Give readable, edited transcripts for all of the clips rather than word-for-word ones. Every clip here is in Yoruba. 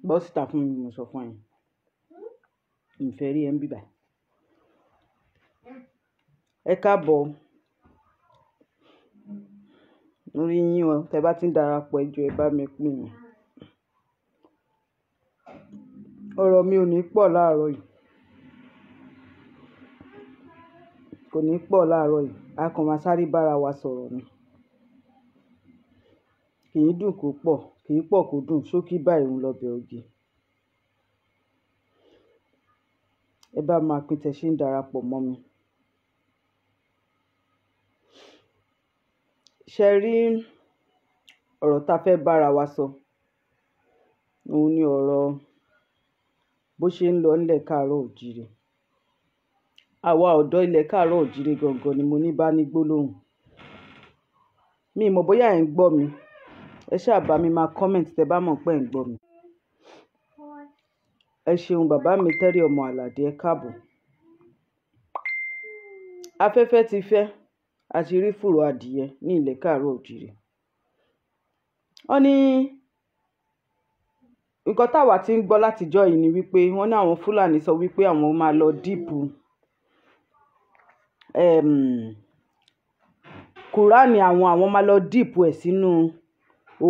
Bọ́sì ta fún mi mo sọ fún ẹ ìfẹ́ rí ẹ ń bíbà ẹ káàbọ̀ lórí yín o tẹ bá ti ń darapọ̀ ẹ jọ̀ọ́ ẹ bá mi pín in ọ̀rọ̀ mi ò ní pọ̀ láàárọ̀ yìí kò ní pọ̀ láàárọ̀ yìí a kàn máa sáré bára wa sọ̀rọ̀ ni kì í dùn kó pọ̀ kì í pọ̀ kó dùn ṣókí báyìí ń lọbẹ̀ oge ẹ bá máa pín tẹ ṣe ń darapọ̀ mọ́ mi. ṣe rí ọ̀rọ̀ tá a fẹ́ bára wa sọ òun ni ọ̀rọ̀ bó ṣe ń lọ nílẹ̀ káàárọ̀ òjíire àwa ọ̀dọ́ ilẹ̀ káàárọ̀ òjíire gangan ni mo ní bá ní gbólóhùn mi mọ̀ bóyá ẹ̀ ń gbọ́ mi ẹ ṣáà bá mi máa comment tẹ bá mọ̀ pé ẹ̀ ń gbọ́ mi. ẹ ṣeun bàbá mi Terry ọmọ Àlàdé ẹ káàbọ̀ afẹ́fẹ́ ti fẹ́ a ti rí fùrọ̀ adìyẹ ní ilẹ̀ káàárọ̀ òjíire wọ́n ní nǹkan táwa ti ń gbọ́ látijọ́ yìí ni wípé wọ́n ní àwọn Fúlàní sọ wípé àwọn máa lọ díìpù Kùránì àwọn máa lọ díìpù ẹ̀ sínú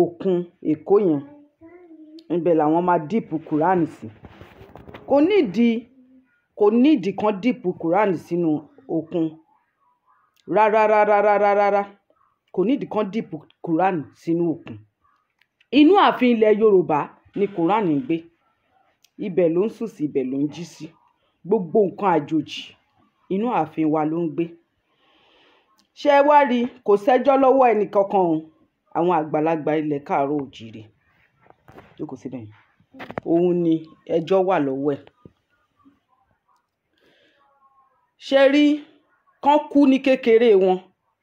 òkun Èkó yẹn ibẹ̀ làwọn máa díìpù Kùránì sí kò nídìí kan díìpù Kùránì sínú òkun rárá kò nídìí kan díìpù Kùránì sínú òkun inú ààfin ilẹ̀ Yorùbá ni Kùránì ń gbé ibẹ̀ ló ń sùn sí ibẹ̀ ló ń jí sí gbogbo nǹkan àjòjì inú ààfin wa ló ń gbé ṣé ẹ wá rí kò sẹ́jọ́ lọ́wọ́ ẹnì kankan o àwọn àgbàlagbà ilẹ̀ káàárọ̀ òjíire jókòó síbẹ̀ yẹn òun ni ẹjọ́ wà lọ́wọ́ ẹ̀ ṣe rí kán kú ní kékeré wọn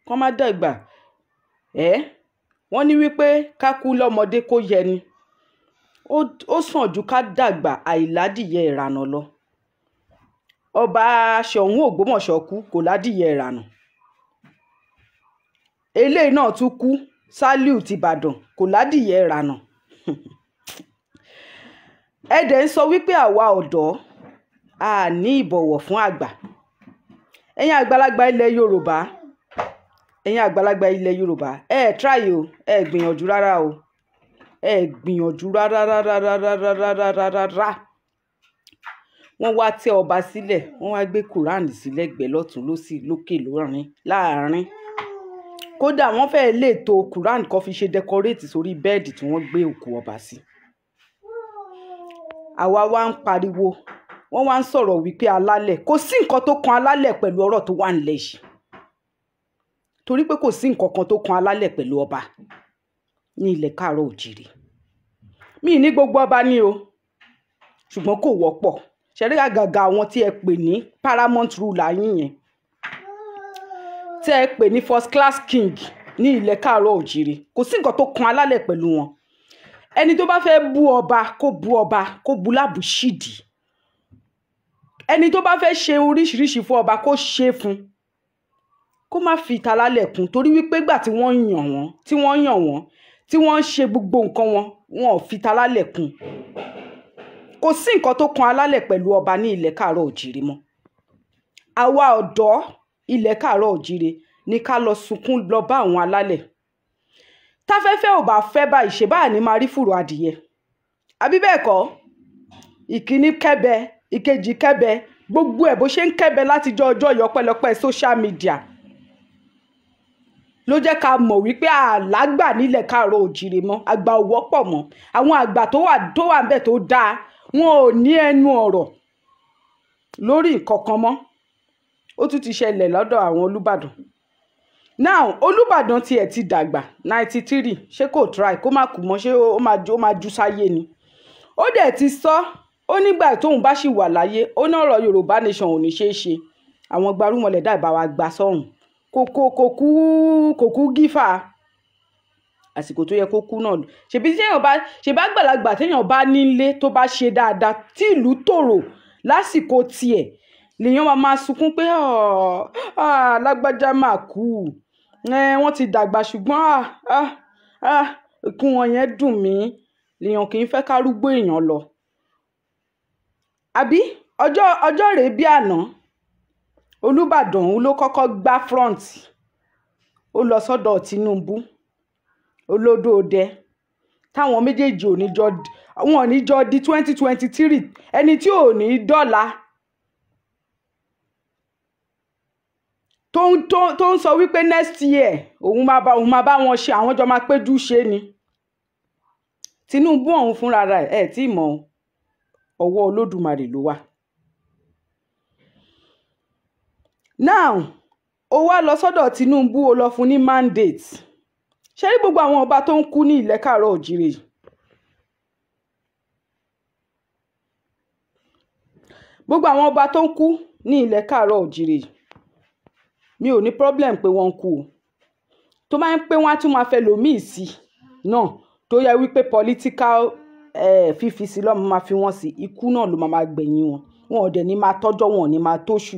kán má dàgbà wọ́n ní wípé ká kú lọ́mọdé kó yẹni ó sàn ju ká dàgbà àìládìyẹ ìrànà lọ ọba Ṣọ̀ún Ògbómọ̀ṣọ́ kú kò ládìyẹ ìrànà eléyìí náà tún kú Sàlíù tìbàdàn kò ládìyẹ ìrànà ẹ̀dẹ̀ ń sọ wípé àwa ọ̀dọ́ a ní ìbọ̀wọ̀ fún àgbà ẹ̀yin àgbàlagbà ilẹ̀ Yorùbá try o gbìyànjú rárá o gbìyànjú rárá wọ́n wá tẹ ọba sílẹ̀ wọ́n wá gbé Kùránì sílẹ̀ gbẹ̀ lọ́tún lósì lókè lórin láàrin kódà wọ́n fẹ́ẹ́ lè to Kùránì kan fi ṣe dẹkọréètì sórí bẹ́ẹ̀dì tí wọ́n gbé òkú ọba sí àwa wá ń pariwo wọ́n wá ń sọ̀rọ̀ wípé alálẹ̀ kò sí nǹkan tó kan alálẹ̀ pẹ̀lú ọ̀rọ̀ tó wà nílẹ̀ yìí torí pé kò sí nǹkan kan tó kan alálẹ̀ pẹ̀lú ọba ní ilẹ̀ káàárọ̀ òjíire mi ní gbogbo ọba ní o ṣùgbọ́n kò wọ́pọ̀ ṣẹ̀rí àgàgà àwọn tí ẹ pè ní paramount ruler yín yẹn tí ẹ pè ní first class king ní ilẹ̀ káàárọ̀ òjíire kò sí nǹkan tó kan alálẹ̀ pẹ̀lú wọn ẹni tó bá fẹ́ bú ọba kó bú lábùṣídìí ẹni tó bá fẹ́ ṣe oríṣiríṣi fún ọba kó ṣe fún kó má fi ìtàlálẹ̀ kún torí wípé gbà tí wọ́n yàn wọ́n tí wọ́n ń ṣe gbogbo nǹkan wọn ò fi ìtàlálẹ̀ kún kò sí nǹkan tó kan alálẹ̀ pẹ̀lú ọba ní ilẹ̀ káàárọ̀ òjíire mọ́ àwa ọ̀dọ́ ilẹ̀ káàárọ̀ òjíire ní ká lọ sunkún lọ bá àwọn alálẹ̀ táfẹ́fẹ́ ò bá fẹ́ báyìí ṣe báà ní máa rí fùrọ̀ adìyẹ àbí bẹ́ẹ̀ kọ́ ìkíní kẹ́bẹ ìkejì kẹ́bẹ gbogbo ẹ̀ bó ṣe ń kẹ́bẹ látijọ́ ọjọ́ ìyọpẹ́lọpẹ́ social media ló jẹ́ ká mọ̀ wípé àlágbà nílẹ̀ káàárọ̀ òjíire mọ́ àgbà ò wọ́pọ̀ mọ́ àwọn àgbà tó wà ńbẹ̀ tó dáa wọn ò ní ẹnu ọ̀rọ̀ lórí ìkọ̀kan mọ́ ó tún ti ṣẹlẹ̀ lọ́dọ̀ àwọn Olúbàdàn now Olúbàdàn tiẹ̀ ti dàgbà 93 ṣé kò try kó má kú mọ́ ṣé ó máa ju sáyé ni ó dẹ̀ ti sọ ó nígbà tóun bá ṣì wà láyé ó ní ọ̀rọ̀ Yorùbá nation ò ní ṣeé ṣe àwọn gbarúmọlẹ̀ dá ìbá wa gbà sọ́run kò kú gífà àsìkò tó yẹ kó kú náà ṣèbí ṣèbá gbàlagbà téèyàn bá nílé tó bá ṣe dáadáa tí ìlú tòrò lásìkò tiẹ̀ lèèyàn máa sunkún pé lágbájá máa kú wọ́n ti dàgbà ṣùgbọ́n ikú wọn yẹn dùn mí lèèyàn kì í fẹ́ kárúgbó èèyàn lọ. àbí ọjọ́ rèé bí àná Olúbàdàn ló kọ́kọ́ gbá front ó lọ sọ́dọ̀ Tinubu olódòdẹ táwọn méjèèjì ò ní jọ di 2023 ẹni tí ò ní dọ́là tó ń sọ wípé next year òun máa bá wọn ṣe àwọn jọ máa péjú ṣe ni Tinubu ọ̀hún fúnra rẹ̀ tí mọ̀ ọwọ́ Olódùmarè ló wà. now ó wá lọ sọ́dọ̀ Tinubu ó lọ fún ní mandate ṣé rí gbogbo àwọn ọba tó ń kú ní ilẹ̀ káàárọ̀ òjìrè gbogbo àwọn ọba tó ń kú ní ilẹ̀ káàárọ̀ òjìrè mi ò ní problem pé wọ́n ń kú o tó máa ń pé wọ́n á tún máa fẹ́ lòmíì sí náà tó yẹ wípé political fífi sí lọ́mọ máa fi wọ́n sí ikú náà ló máa gbẹ̀yìn wọn ò dẹ̀ ní máa tọ́jọ́ wọn ò ní máa tóṣù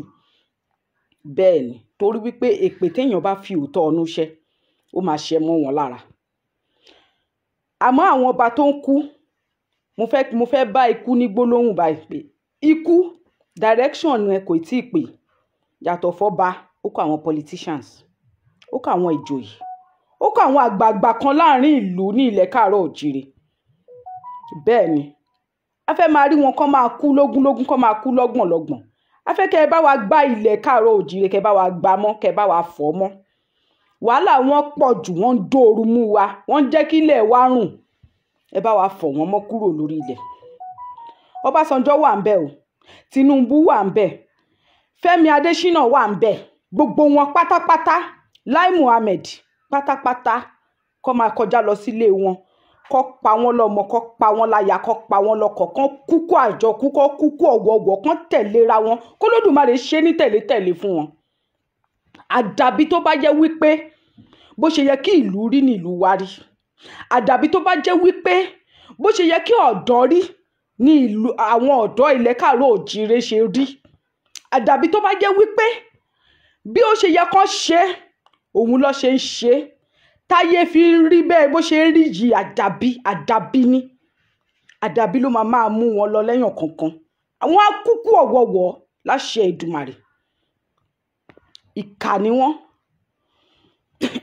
bẹ́ẹ̀ ni torí wípé èpè téèyàn bá fi òótọ́ ọnú ṣẹ́ ó máa ṣẹ mọ́ wọn lára. àmọ́ àwọn ọba tó ń kú mo fẹ́ bá ikú ní gbólóhùn báyìí pé ikú direction ẹ kò tí ì pè yàtọ̀ fọ́ba ó kọ àwọn politicians ó kọ àwọn ìjòyè ó kọ àwọn àgbààgbà kan láàrin ìlú ní ilẹ̀ káàárọ̀ òjìrè bẹ́ẹ̀ ni a fẹ́ máa rí wọn kán máa kú lógúnlógún kán máa kú lọ́gbọ̀nlọ́gbọ̀n a fẹ́ kẹ́ ẹ bá wa gbá ilẹ̀ káàárọ̀ òjìrè kẹ́ ẹ bá wa gbá mọ́ kẹ́ ẹ bá wa fọ́ mọ́ wàhálà wọn pọ̀ jù wọ́n ń dóoru mú wa wọ́n ń jẹ́ kí ilẹ̀ wa rùn ẹ bá wa fọ̀ wọ́n mọ́ kúrò lórí ilẹ̀. Ọbásanjọ́ wà ń bẹ̀ o Tinubu wà ń bẹ̀ Fẹ́mi Adésínà wà ń bẹ̀ gbogbo wọn pátápátá Lai Muhammed pátápátá kó máa kọjá lọ sílé wọn kó pa wọ́n lọ́mọ kó pa wọ́n láya kó pa wọ́n lọ́kọ kó kúkú àjọkú kó kúkú ọ̀wọ̀ọ̀wọ̀ kó tẹ̀léra wọn kó lódùmarè ṣe ní tẹ̀lé fún wọn. àdàbí tó bá jẹ́ wípé bó ṣe yẹ kí ìlú rí ní ìlú wa rí àdàbí tó bá jẹ́ wípé bó ṣe yẹ kí ọ̀dọ́ rí ní ìlú àwọn ọ̀dọ́ ilẹ̀ káàárọ̀ òjìrè ṣe rí àdàbí tó bá jẹ́ wípé bí ó ṣe yẹ kán ṣe òun ló ṣe ń ṣe táyé fi ń rí bẹ́ẹ̀ bó ṣe ń rí yìí àdàbí ni àdàbí ló máa mú wọn lọ lẹ́yìn kankan àwọn akúkú ọ̀wọ̀ọ̀wọ̀ láṣẹ Èdùmàrè ìkà ni wọ́n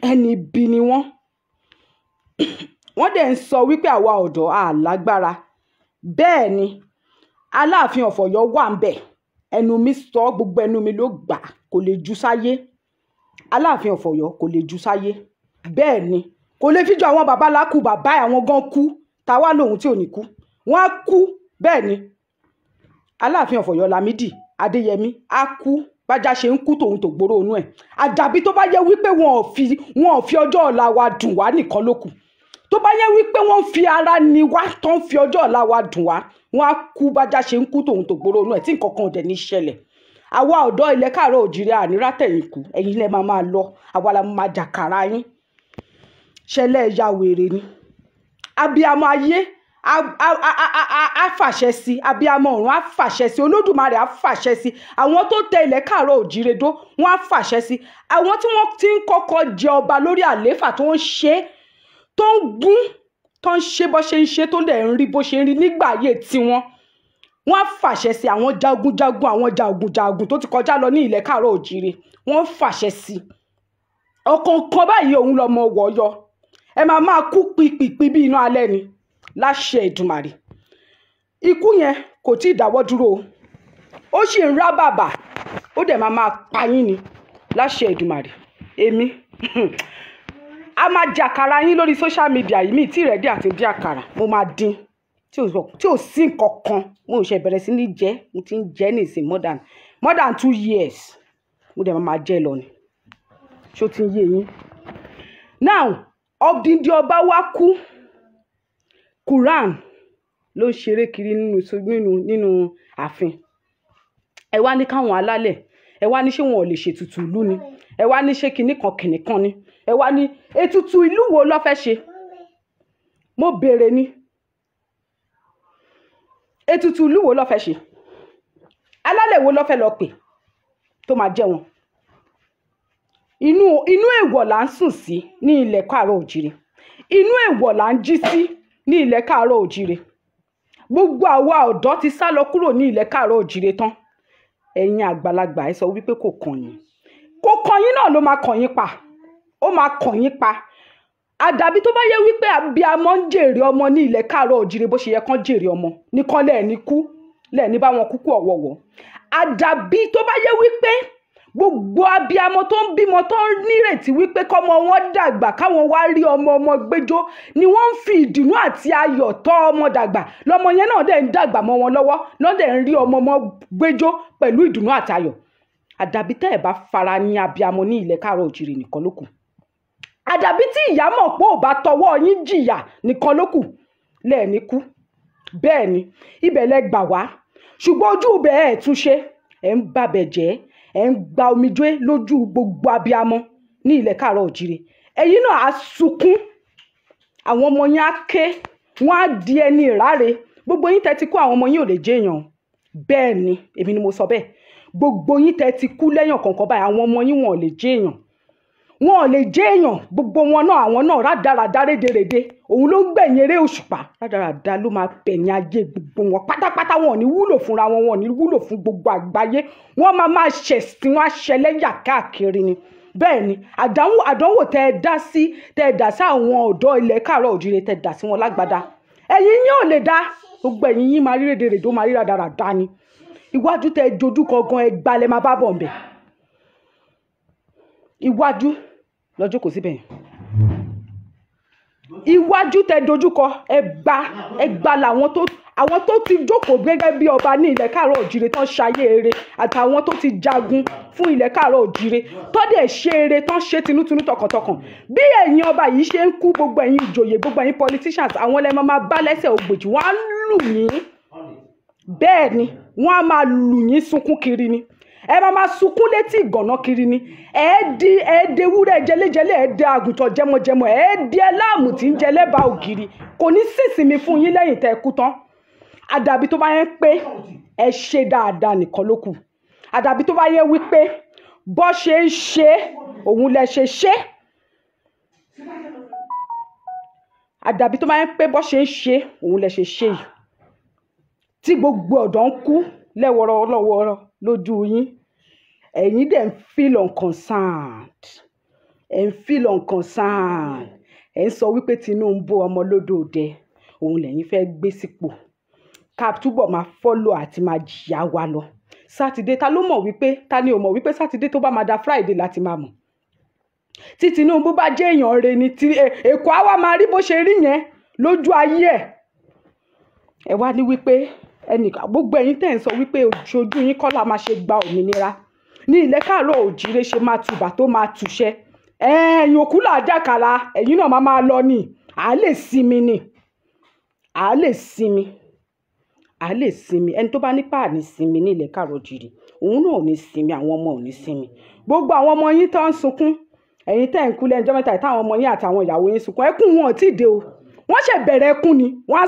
ẹni ibi ni wọ́n dẹ̀ ń sọ wípé àwa ọ̀dọ́ àlágbára bẹ́ẹ̀ ni Aláàfin of Ọ̀yọ́ wà ń bẹ̀ ẹnu mi sọ gbogbo ẹnu mi ló gbà kò lè ju sáyé Aláàfin of Ọ̀yọ́ kò lè ju sáyé bẹ́ẹ̀ ni kò lè fíjọ àwọn bàbá lákù bàbá àwọn gan kú táwa lòun tí ò ní kú wọ́n á kú bẹ́ẹ̀ ni Aláàfin of Ọ̀yọ́ Lámídì Adéyẹmí á kú bájá ṣe ń kú tòun tó gbóró inú ẹ̀ àdàbí tó bá yẹ wípé wọn ò fi ọjọ́ ọ̀la wa dùn wá nìkan ló kù tó bá yẹ wípé wọ́n fi ara ni wá tó ń fi ọjọ́ ọ̀la wa dùn wá wọ́n á kú bájá ṣe ń kú tòun tó gbóró inú ẹ̀ tí nǹkan kan ò dẹ̀ ní ṣẹlẹ̀ àwa ọ̀dọ́ ilẹ̀ káàárọ̀ òjìrè ànírátẹ̀yìn kù ẹ̀yin lẹ máa lọ àwa la máa jàkàrà yín ṣẹlẹ̀ ẹ̀yà wèrè ni abiyamọ ayé a fàṣẹ sí abiyamọ ọ̀run a fàṣẹ sí Olódùmarè a fàṣẹ sí àwọn tó tẹ ilẹ̀ káàárọ̀ òjìrè dó wọ́n á fàṣẹ sí àwọn tí wọ́n ti ń kọ́kọ́ jẹ ọba lórí àlééfà tó ń ṣe tó ń gún tó ń ṣe bó ṣe ń ṣe tó dẹ̀ ń rí bó ṣe ń rí nígbà ayé tiwọn wọ́n á fàṣẹ sí àwọn jagunjagun àwọn jagunjagun tó ti kọjá lọ ní ilẹ̀ káàárọ̀ òjìrè wọ́n fàṣẹ sí ọ̀kọ̀ọ̀kan báyìí òun lọmọ wọ̀ọ́yọ ẹ máa kú pípípí bí iná alẹ́ ni láṣẹ Èdùmàrè ikú yẹn kò tí ì dáwọ́ dúró ó sì ń rá bàbà ó dẹ̀ máa pa yín ni láṣẹ Èdùmàrè èmi a máa jàkàrà yín lórí social media yìí mi tí rẹ̀dí àti dín àkàrà mo máa dín tí ò sí nǹkan kan mo ṣe bẹ̀rẹ̀ sí ní jẹ mo ti ń jẹ nísìn more than 2 years mo dẹ̀ máa jẹ lọ ni ṣó ti ń yé yín now ọ̀dìndín ọba wá kú Quran ló ń ṣeré kiri nínú ààfin ẹ wá ní káwọn alálẹ̀ ẹ wá ní ṣé wọn ò lè ṣètùtù ìlú ni, ẹ wá ní ṣé kinní kan ni, ẹ wá ní ètùtù ìlú wo ló fẹ́ ṣe. Mo béèrè ni ètùtù ìlú wo ló fẹ́ ṣe, alálẹ̀ wo ló fẹ́ lọ pè tó máa jẹ́ wọn. Inú èèwọ̀ là ń sùn sí ní ilẹ̀ káàárọ̀ òjìrè, inú èèwọ̀ là ń jí sí ní ilẹ̀ káàárọ̀ òjìrè. Gbogbo àwa ọ̀dọ́ ti sá lọ kúrò ní ilẹ̀ káàárọ̀ òjìrè tán. Ẹ̀yin àgbàlagbà ẹ sọ wípé kò kàn yín, kò kàn yín náà ló máa kàn yín pa, ó máa kàn yín pa. Àdàbí tó bá yẹ wípé abiyamọ ń jèrè ọmọ ní ilẹ̀ káàárọ̀ òjìrè bó ṣe yẹ kán jèrè ọmọ nìkan lẹ́ẹ̀ni kú, lẹ́ẹ̀ni bá wọn kúkú ọ̀wọ̀wọ̀. Àdàbí tó bá yẹ wípé gbogbo abiyamọ tó ń bímọ tó ń nírètí wípé kọ́mọ wọn dàgbà káwọn wá rí ọmọ gbẹ́jọ́ ni wọ́n ń fi ìdùnnú àti ayọ̀ tọ́ ọmọ dàgbà, lọ́mọ yẹn náà dẹ̀ ń dàgbà mọ́ wọn lọ́wọ́, lọ́dẹ̀ ń rí ọmọ gbẹ́jọ́ pẹ̀lú ìdùnnú àti ayọ̀. Àdàbí tẹ́ ẹ̀ bá fara ní abiyamọ ní ilẹ̀ káàárọ̀ òjìrè nìkan ló kù. Àdàbí tí ìyá mọ̀ pé ò bá tọwọ́ yín jìyà nìkan ló kù lẹ́ẹ̀ni kú. Bẹ́ẹ̀ ni ibẹ̀ lẹ gbà wá, ṣùgbọ́n ojú ibẹ̀ ẹ̀ tún ṣe, ẹ̀ ń bàbẹ̀ jẹ́, ẹ̀ ń gba omijé lójú gbogbo abiyamọ ní ilẹ̀ káàárọ̀ òjìrè. Ẹ̀yin náà á sunkún, àwọn ọmọ yín á ké, wọ́n á di ẹni ìráre. Gbogbo yín tẹ́ ti kú àwọn ọmọ yín ò lè jẹ́ èèyàn. Bẹ́ẹ̀ ni èmi ni mo sọ bẹ́ẹ̀. Gbogbo yín tẹ́ ti kú lẹ́yìn kọ̀ọ̀kan báyìí àwọn ọmọ yín wọn ò lè jẹ́ èèyàn, wọn ò lè jẹ́ èèyàn. Gbogbo wọn náà àwọn náà rádaràdá rédèrèdè, òun ló ń gbẹ̀yìn eré òṣùpá. Rádaràdá ló máa bẹ̀yìn ayé gbogbo wọn pátápátá. Wọn ò ní wúlò fúnra wọn, wọn ò ní wúlò fún gbogbo àgbáyé. Wọ́n máa ṣẹ̀sìn, wọ́n á ṣẹlẹ́yà káàkiri ni. Bẹ́ẹ̀ ni àdánwò tẹ́ ẹ dá sí àwọn ọ̀dọ́ ilẹ̀ káàárọ̀ òjìrè, tẹ́ ẹ dá sí wọn lágbádá. Ẹ̀yin yín ò lè dá, gbogbo ẹ̀yin yín máa rí rédèrèdè, ó máa rí rádaràdá ni. Iwájú tẹ́ ẹ dojúkọ gan ẹ gbalẹ̀ máa bá bọ̀ ńbẹ̀. Iwájú lọ́jọ́ kò síbẹ̀ yẹn. Iwájú tẹ́ dojúkọ ẹ gba làwọn tó ti jókòó gẹ́gẹ́ bí ọba ní ilẹ̀ káàárọ̀ òjìrè tán ṣayé eré, àtàwọn tó ti jagun fún ilẹ̀ káàárọ̀ òjìrè tó dẹ̀ ṣe eré tán ṣe tinútinú tọkàntọkàn. Bí ẹ̀yin ọba yìí ṣe ń kú, gbogbo ẹ̀yin ìjòyè, gbogbo ẹ̀yin politicians, àwọn lẹ máa bá lẹ́sẹ̀ ògbèjì, wọ́n á lù yín. Bẹ́ẹ̀ ni wọ́n á máa lù yín sunkún kiri ni, ẹ máa sunkún létí ìgànná kiri ni. Ẹ̀ẹ́dẹ̀ ewúrẹ́ jẹlẹ́jẹlẹ́, ẹ̀ẹ́dẹ̀ àgùntàn jẹmọjẹmọ, ẹ̀ẹ́dẹ̀ ẹláàmù tí ń jẹ lẹ́bàá ògiri. Kò ní sísinmi fún yín lẹ́yìn tẹ́ ẹ kú tán. Àdàbí tó bá yẹ pé ẹ ṣe dáadáa nìkan ló kù. Àdàbí tó bá yẹ wípé bó ṣe ń ṣe òun lẹ ṣe ṣe. Àdàbí tó bá yẹ pé bó ṣe ń ṣe òun lẹ ṣe ṣe yìí, tí gbogbo ọ̀dọ́ ń kú lẹ́wọ̀rọ̀wọ̀rọ̀ lójú yín, ẹ̀yin dẹ̀ ń feel unconcerned, ẹ̀ ń feel unconcerned, ẹ̀ ń sọ wípé Tinubu ọmọ lódòdẹ òun lẹ́yìn fẹ́ gbé sípò ká túbọ̀ máa follow àti máa jìyà wa lọ. Sátidé ta ló mọ̀ wípé, ta ni ò mọ̀ wípé sátidé tó bá máa da Friday láti máa mọ̀. Tí Tinubu bá jẹ́ èèyàn rẹ̀ ni Èkó á wá máa rí bó ṣe rí yẹn lójú ayé ẹ̀. Ẹ wá ní wípé gbogbo ẹ̀yin tẹ́ ń sọ wípé ojú yín kọ́ la máa ṣe gba òmìnira ní ilẹ̀ káàárọ̀ òjìrè ṣe máa tùbà tó máa tùṣẹ́. Ẹ̀yin òkú là jàkàrà, ẹ̀yin náà máa lọ ni, à lè sinmi ni, à lè sinmi, à lè sinmi. Ẹni tó bá nípa àní sinmi ní ilẹ̀ káàárọ̀ òjìrè òun náà ò ní sinmi, àwọn ọmọ ò ní sinmi. Gbogbo àwọn ọmọ yín tó ń sunkún, ẹ̀yin tẹ́ ń kú lẹ́jọ́ mẹ́ta táwọn ọmọ yín àtàwọn ìyàwó yín sunkún, ẹkún wọn ò tí ì dé o, wọ́n ṣẹ̀ bẹ̀rẹ̀ ẹkún ni, wọ́n á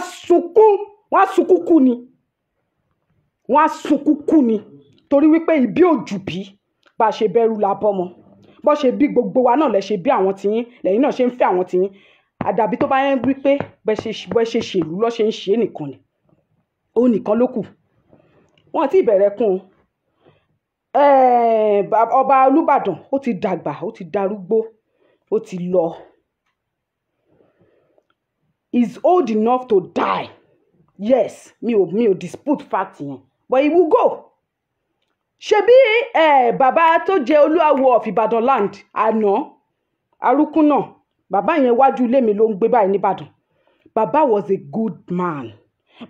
sunkún kú ni, wọ́n á sunkún kú ni, torí wípé ìbí òjù bí bá ṣe bẹ̀rù la bọ́mọ, bó ṣe bí gbogbo wa náà lẹ ṣe bí àwọn tiyín, lẹ́yìn náà ṣe ń fẹ́ àwọn tiyín. Àdàbí tó bá yẹn wípé bẹ́ ṣe ṣèlú lọ́ ṣe ń ṣe nìkan ni, ó nìkan ló kù. Wọ́n ti bẹ̀rẹ̀ kún ọba Olúbàdàn, ó ti dàgbà, ó ti darúgbó, ó ti lọ. He's old enough to die. Yes, mi ò dispute fact yẹn, but he will go. Ṣebí bàbá tó jẹ́ Olúawo of Ìbàdàn land àná arúkún náà, bàbá yẹn wájú ilé mi ló ń gbé báyìí nìbàdàn. Bàbá was a good man.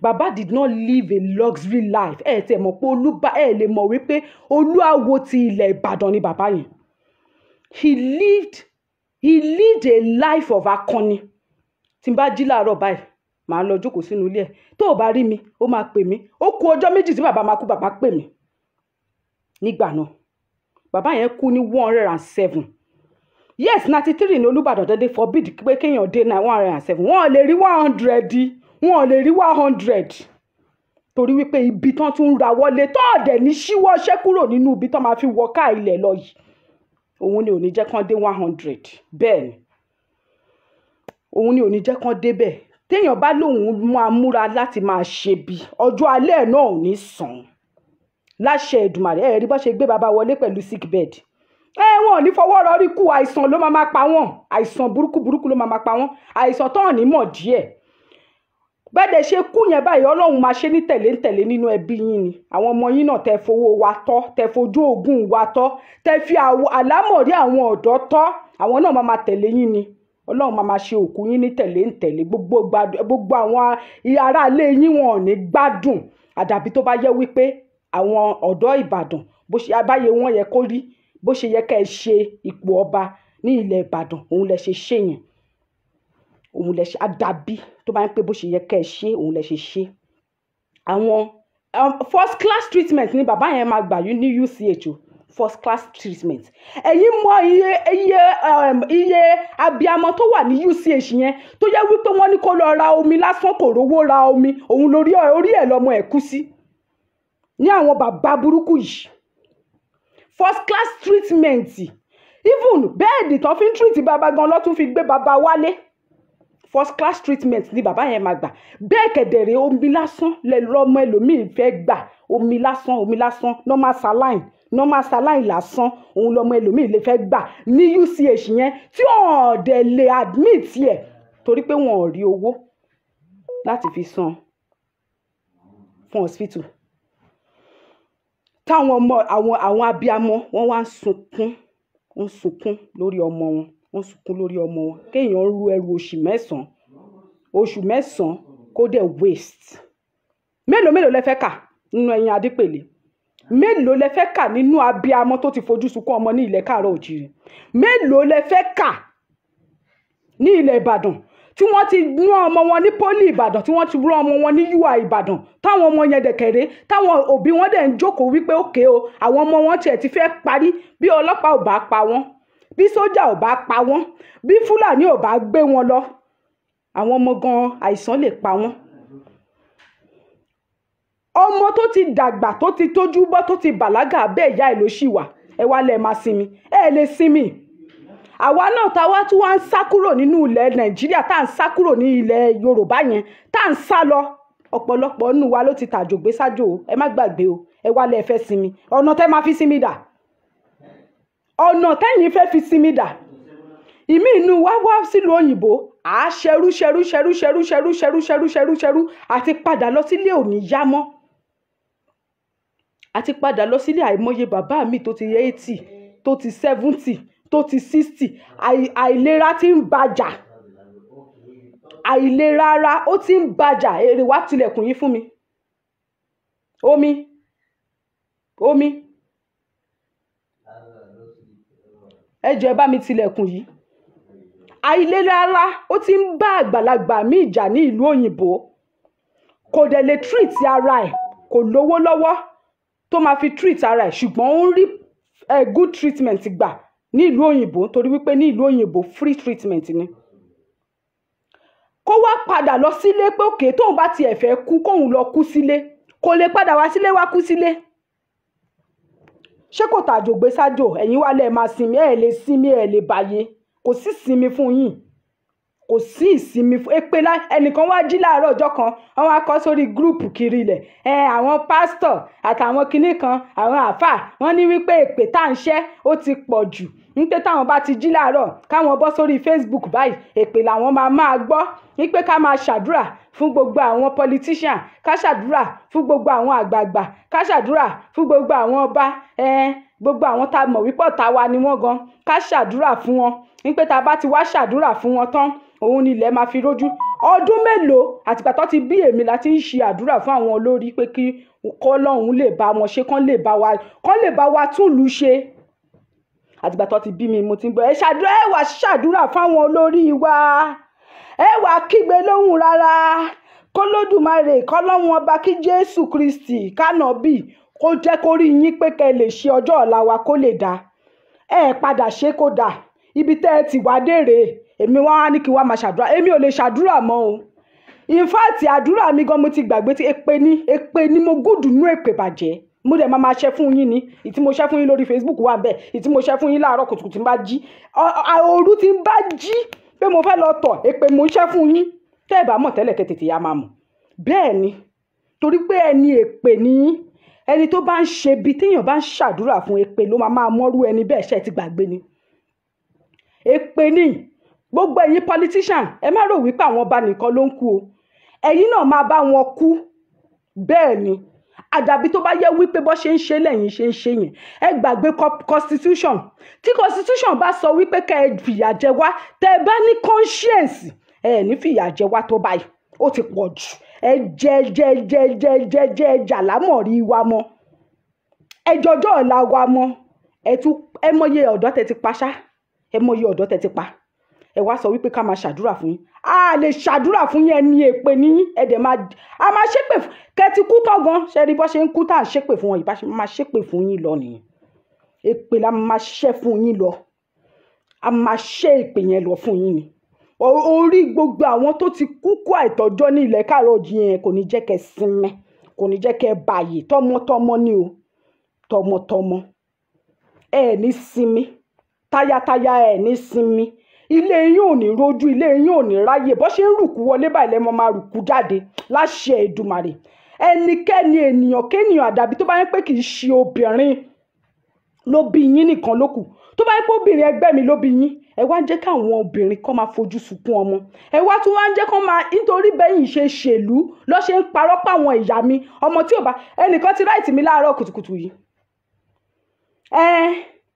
Bàbá did not live a luxury life. Tẹ̀ mọ̀ pé lè mọ̀ wípé Olúawo ti ilẹ̀ Ìbàdàn ni bàbá yẹn. He lived a life of akọni. Tí n bá jí láàárọ̀ báyìí màá lọ jókòó sínú ilé ẹ̀, tó o bá rí mi ó máa pè mí, ó kù ọjọ́ méjì tí bàbá máa kú, bàbá pè mí nígbà náà. bàbá yẹn kú ní 107. Yes, 93 ní Olúbàdàn dédé forbid pé kéèyàn dé 107. Wọ́n lè rí 100, wọ́n lè rí 100 torí wípé ibi tán tún ra wọlé tó ọ̀dẹ̀ ní ṣíwọ́ ṣẹ́ kúrò nínú ibi tán máa fi wọ ká ilẹ̀ lọ yìí, òun ni ò ní jẹ́ kán dé 100. Bẹ́ẹ̀ ni òun ni ò ní jẹ́ kán dé bẹ́ẹ̀. Téèyàn bá lóun máa múra láti máa ṣe bí, ọjọ́ alẹ́ náà ò ní sàn láṣẹ Èdùmàrè. Rí bá ṣe gbé bàbá wọlé pẹ̀lú sick bed. Wọn ò ní fọwọ́ rọrí kú, àìsàn ló máa pa wọ́n, àìsàn burúkú ló máa pa wọ́n, àìsàn tó hàn ní mọ̀ díẹ̀. Bẹ́ẹ̀ ṣe kú yẹn báyìí Ọlọ́run máa ṣe ní tẹ̀lé nínú ẹbí yín ni. Àwọn ọmọ yín náà tẹ fowó wa tọ́, tẹ fojú ogun wa tọ́, tẹ fi àlámọ̀rí àwọn ọ̀dọ́ tọ́, àwọn náà máa tẹ̀lé yín ni. Ọlọ́run máa ṣe òkú yín ní tẹ̀lé gbogbo àwọn ará ilé yín wọn ò ní gbádùn àdàbí tó bá yẹ wípé àwọn ọ̀dọ́ Ìbàdàn bó ṣe abáyé wọn yẹ kó rí, bó ṣe yẹ ká ẹ ṣe ipò ọba ní ilẹ̀ Ìbàdàn òun lẹ ṣe ṣe yẹn, òun lẹ ṣe àdàbí tó bá ń pé bó ṣe yẹ ká ẹ ṣe òun lẹ ṣe ṣe. Àwọn first class treatment ni bàbá yẹn máa gbà yín ní UCH o, first class treatment. Ẹ̀yin mọ iye abiyamọ tó wà ní UCH yẹn tó yẹ wípé wọ́n ní kó lọ ra omi lásán kò rówó ra omi, òun lórí orí ẹ̀ lọ́mọ ẹ̀ kú sí ní àwọn bàbá burúkú yìí. First class treatment, even bẹ́ẹ̀dì tó fi ń treat bàbá gan ló tún fi gbé bàbá wálé. First class treatment ni bàbá yẹn máa gbà. Bẹ́ẹ̀ kẹ̀dẹ̀rẹ̀ omi lásán lọ́mọ ẹlòmíì fẹ́ gbà, omi lásán normal saline lásán òun lọ́mọ ẹlòmíì lè fẹ́ gbà ní UCH yẹn tí wọ́n dẹ̀ lè admit ẹ̀ torí pé wọ́n ò rí owó láti fi san fún hospital. Táwọn ọmọ àwọn abiyamọ wọ́n wá ń sunkún lórí ọmọ wọn, wọ́n sunkún lórí ọmọ wọn. Kéèyàn ru ẹrù oṣù mẹ́sàn-án kó dẹ̀ waste. Mélòó lẹ fẹ́ kà nínú ẹ̀yin Adépèlé? Mélòó lẹ fẹ́ kà nínú abiyamọ tó ti fojú sunkún ọmọ ní ilẹ̀ Káàárọ̀ Oòjíire? Mélòó lẹ fẹ́ kà ní ilẹ̀ Ìbàdàn tí wọ́n ti rán ọmọ wọn ní poli Ìbàdàn, tí wọ́n ti rán ọmọ wọn ní UI Ìbàdàn, táwọn ọmọ yẹn dẹ̀kẹ̀rẹ́, táwọn òbí wọn dẹ̀ ń jókòó wípé òkè o àwọn ọmọ wọn tiẹ̀ ti fẹ́ parí, bí ọlọ́pàá ò bá pa wọ́n, bí sójà ò bá pa wọ́n, bí Fúlàní ò bá gbé wọn lọ, àwọn ọmọ gan àìsàn lè pa wọ́n. Ọmọ tó ti dàgbà tó ti tójú bọ́ tó ti bàlágà bẹ́ẹ̀ ìyá ẹ̀ ló ṣì wà, ẹ wá lẹ́ẹ̀ máa sinmi, ẹ lè sinmi. Àwa náà tá wá tún wá ń sá kúrò nínú ilẹ̀ Nàìjíríà, tá à ń sá kúrò ní ilẹ̀ Yorùbá yẹn, tá à ń sá lọ, ọ̀pọ̀lọpọ̀ nínú wa ló ti tàjò gbé sájò o, ẹ má gbàgbé o, ẹ wá lẹ́ẹ̀ fẹ́ sinmi. Ọ̀nà tẹ́ máa fi sinmi dà, ọ̀nà tẹ́yìn fẹ́ fi sinmi dà. Ìmí inú wa wá sílùú òyìnbó, à á ṣẹrú àti padà lọ sílé òní yá mọ́. Àti padà lọ sílé àìmọye bàbá mi tó ti 80, tó ti 70, tó ti 60, àìlera ti ń bàjà. Àìlera ara ó ti ń bàjà. Èrè wá tilẹ̀kùn yín fún mi. Omi. Ẹ jọ̀ọ́ ẹ bá mi tilẹ̀kùn yìí. Àìlera ara ó ti ń bá àgbàlagbà mi jà ní ìlú òyìnbó. Kò dẹ̀ lè treat ara ẹ̀, kò lówó lọ́wọ́ tó máa fi treat ara ẹ̀, ṣùgbọ́n ó ń rí good treatment gbà ní ìlú òyìnbó torí wípé ní ìlú òyìnbó free treatment ni. Kó wá padà lọ sílé pé òkè tóun bá tiẹ̀ fẹ́ kú kóun lọ kú sílé, kò lè padà wá sílé wá kú sílé. Ṣé kò tàjò gbé sájò? Ẹ̀yin wá lẹ́ẹ̀ máa sinmi, ẹ̀ lè sinmi, ẹ̀ lè bàyè, kò sí sinmi fún yín, kò sí ìsinmi fún ẹnìkan wá jí láàárọ̀ ọjọ́ kan wọ́n wá kọ sórí gúrùpù kiri ilẹ̀ àwọn pásítọ̀ àtàwọn kinní kan àwọn àáfàá wọ́n ní wípé èpè tá à ń ṣẹ́ ó ti pọ̀ jù, wípé táwọn bá ti jí láàárọ̀ káwọn bọ́ sórí Facebook báyìí èpè làwọn máa gbọ́, wípé ká máa ṣàdúrà fún gbogbo àwọn politician, ká ṣàdúrà fún gbogbo àwọn àgbààgbà, ká ṣàdúrà fún gbogbo àwọn ọba, gbogbo àwọn tá a mọ̀ wípé ọ̀tá wa ni wọ́n gan, ká ṣàdúrà fún wọn, wípé tá a bá ti wá ṣàdúrà fún wọn tán òun ni ilẹ̀ máa fi rójú. Ọdún mélòó àtìgbà tó ti bí èmi láti ń ṣe àdúrà fún àwọn olórí pé kí kọ́lọ́hún lè bá wọn ṣe, kán lè bá wa túlù ṣe. Àtìgbà tó ti bí mi mo ti ń gbọ́ ẹ wá ṣàdúrà fún àwọn olórí wa, ẹ wá kígbe lóhùn rárá, k'Olódùmarè k'Ọlọ́run ọba kí Jésù Kristi kánọ́bì kó jẹ́ kó rí yín pé kẹ́ lè ṣe ọjọ́ ọ̀la wa kó lè dáa. ẹ padà ṣe kó dà ibi tẹ́ ẹ ti wá dèrè èmi wá ní kí wá máa ṣàdúrà èmi ò lè ṣàdúrà mọ́ o in fact àdúrà mi gan mo ti gbàgbé tí èpè ni mo gùdù nú èpè bàjẹ́ mo dẹ̀ máa ṣe fún yín ni ìtí mo ṣe fún yín lórí Facebook wà bẹ́ẹ̀ ìtí mo ṣe fún yín láàárọ̀ kùtùkùtù ń bá jí òru tí ń bá jí pé mo fẹ́ lọ tọ̀ èpè mo ń ṣe fún yín tẹ́ ẹ bá mọ̀ tẹ́lẹ̀ kẹ́ tètè ya máa mọ̀ bẹ́ẹ̀ ni torí pé ẹni èpè ni ẹni tó bá ń ṣe bí téèyàn bá ń ṣàdúrà fún èpè ló máa mọ́rú ẹni bẹ́ẹ̀ ṣe ti gbàgbé ni èpè ni gbogbo ẹ̀yin politician ẹ má rò wípé àwọn ọba nìkan ló ń kú o ẹ̀yin náà máa bá wọn kú bẹ́ẹ̀ ni àdàbí tó bá yẹ wípé bó ṣe ń ṣe lẹ́yìn ṣe ń ṣe yẹn ẹ gbàgbé constitution tí constitution bá sọ wípé kẹ́ ẹ fìyà jẹ wá tẹ́ ẹ bá ní conscience ẹ ní fìyà jẹ wá tó báyìí ó ti pọ̀ jù ẹ jẹ jàlámọ̀rí wa mọ́ ẹ jọjọ́ ọ̀la wa mọ́ ẹ mọye ọ̀dọ́ tẹ́ ti pa ṣá ẹ mọye ọ̀dọ́ tẹ́ ti pa ẹ wá sọ wípé ká máa ṣàdúrà fún yín a lè ṣàdúrà fún yín ẹni èpè ní ẹ̀dẹ̀ a máa ṣépè kẹ́ ti kú tán gan ṣe rí bó ṣe ń kú tá à ń ṣépè fún wọn ìbá ṣe máa ṣépè fún yín lọ nìyẹn èpè la máa ṣẹ́ fún yín lọ a máa ṣẹ́ èpè yẹn lọ fún yín ni orí gbogbo àwọn tó ti kú kú àìtọ́jọ́ ní ilẹ̀ káàárọ̀ oòjíire kò ní jẹ́ kẹ́ sinmi kò ní jẹ́ kẹ́ bàyè tọmọtọmọ ni o tọmọtọmọ ẹ ní sinmi táyátáyá ẹ ní sinmi ilé yín ò ní rojú ilé yín ò ní ráyè bó ṣe ń rùkú wọlé báyìí lẹ́mọ̀ máa rùkú jáde láṣẹ Èdùmàrè ẹnikẹ́ni ènìyàn kéènìyàn àdàbí tó bá yẹ pé kì í ṣe obìnrin ló bí yín nìkan ló kù tó bá yẹ pé obìnrin ẹgbẹ́ mi ló bí yín ẹ wá ń jẹ́ káwọn obìnrin kọ́ máa fojú sunkún ọmọ ẹ wá tún wá ń jẹ́ kọ́ máa nítorí bẹ́yìn ṣe ṣèlú lọ́ ṣe ń parọ́ páwọn ìyá mi ọmọ tí ò bá ẹnìkan ti ráìtì mi láàárọ̀ kùtùkùtù yìí